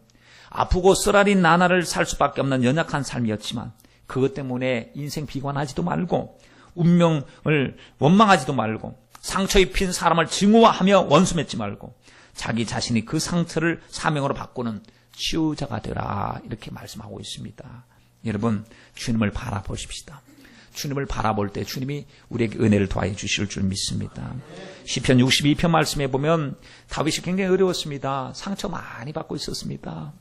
[SPEAKER 1] 아프고 쓰라린 나날을 살 수밖에 없는 연약한 삶이었지만 그것 때문에 인생 비관하지도 말고 운명을 원망하지도 말고 상처 입힌 사람을 증오하며 원수 맺지 말고 자기 자신이 그 상처를 사명으로 바꾸는 치유자가 되라, 이렇게 말씀하고 있습니다. 여러분, 주님을 바라보십시다. 주님을 바라볼 때 주님이 우리에게 은혜를 더하여 주실 줄 믿습니다. 시편 62편 말씀에 보면 다윗이 굉장히 어려웠습니다. 상처 많이 받고 있었습니다.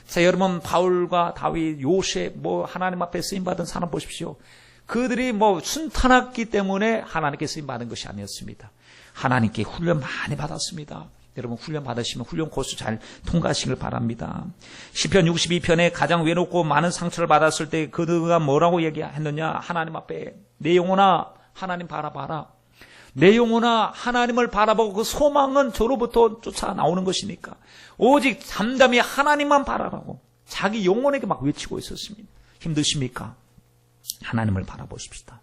[SPEAKER 1] 자, 여러분, 바울과 다윗, 요셉, 하나님 앞에 쓰임받은 사람 보십시오. 그들이 순탄했기 때문에 하나님께 쓰임받은 것이 아니었습니다. 하나님께 훈련 많이 받았습니다. 여러분, 훈련 받으시면 훈련 코스 잘 통과하시길 바랍니다. 시편 62편에 가장 외롭고 많은 상처를 받았을 때 그들가 뭐라고 얘기했느냐? 하나님 앞에 내 영혼아 하나님 바라봐라. 내 영혼아 하나님을 바라보고 그 소망은 저로부터 쫓아 나오는 것이니까 오직 담담히 하나님만 바라라고 자기 영혼에게 막 외치고 있었습니다. 힘드십니까? 하나님을 바라보십시다.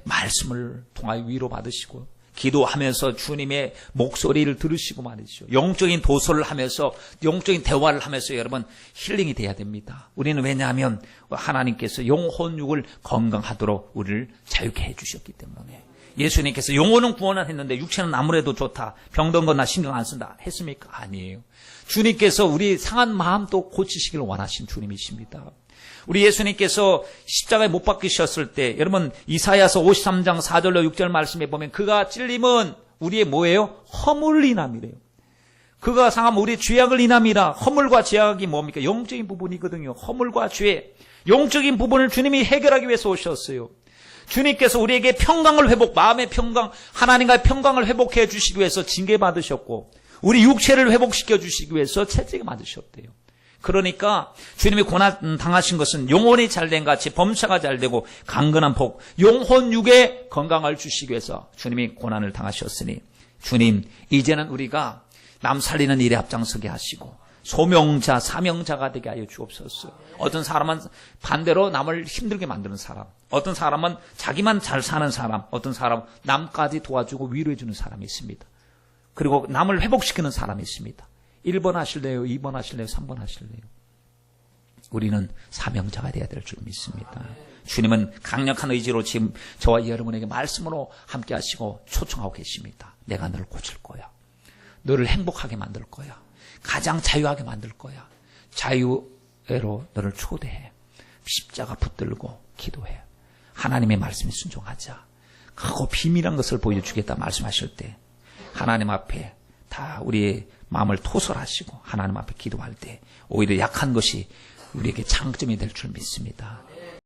[SPEAKER 1] 말씀을 통하여 위로받으시고 기도하면서 주님의 목소리를 들으시고 말이죠. 영적인 도서를 하면서 영적인 대화를 하면서 여러분 힐링이 돼야 됩니다. 우리는 왜냐하면 하나님께서 영혼육을 건강하도록 우리를 자유케 해주셨기 때문에 예수님께서 영혼은 구원을 했는데 육체는 아무래도 좋다. 병든 건 나 신경 안 쓴다. 했습니까? 아니에요. 주님께서 우리 상한 마음도 고치시길 원하신 주님이십니다. 우리 예수님께서 십자가에 못 박히셨을 때 여러분 이사야서 53장 4절로 6절 말씀에 보면 그가 찔림은 우리의 뭐예요? 허물 인함이래요. 그가 상하면 우리의 죄악을 인함이라. 허물과 죄악이 뭡니까? 영적인 부분이거든요. 허물과 죄, 영적인 부분을 주님이 해결하기 위해서 오셨어요. 주님께서 우리에게 평강을 마음의 평강, 하나님과의 평강을 회복해 주시기 위해서 징계받으셨고 우리 육체를 회복시켜 주시기 위해서 채찍을 맞으셨대요. 그러니까 주님이 고난 당하신 것은 영혼이 잘된 같이 범사가 잘되고 강건한 복, 영혼육의 건강을 주시기 위해서 주님이 고난을 당하셨으니 주님 이제는 우리가 남 살리는 일에 앞장서게 하시고 소명자, 사명자가 되게 하여 주옵소서. 어떤 사람은 반대로 남을 힘들게 만드는 사람, 어떤 사람은 자기만 잘 사는 사람, 어떤 사람은 남까지 도와주고 위로해 주는 사람이 있습니다. 그리고 남을 회복시키는 사람이 있습니다. 1번 하실래요? 2번 하실래요? 3번 하실래요? 우리는 사명자가 되어야 될 줄 믿습니다. 주님은 강력한 의지로 지금 저와 여러분에게 말씀으로 함께 하시고 초청하고 계십니다. 내가 너를 고칠 거야. 너를 행복하게 만들 거야. 가장 자유하게 만들 거야. 자유로 너를 초대해. 십자가 붙들고 기도해. 하나님의 말씀에 순종하자. 크고 비밀한 것을 보여주겠다 말씀하실 때 하나님 앞에 다 우리의 마음을 토설하시고 하나님 앞에 기도할 때 오히려 약한 것이 우리에게 장점이 될 줄 믿습니다.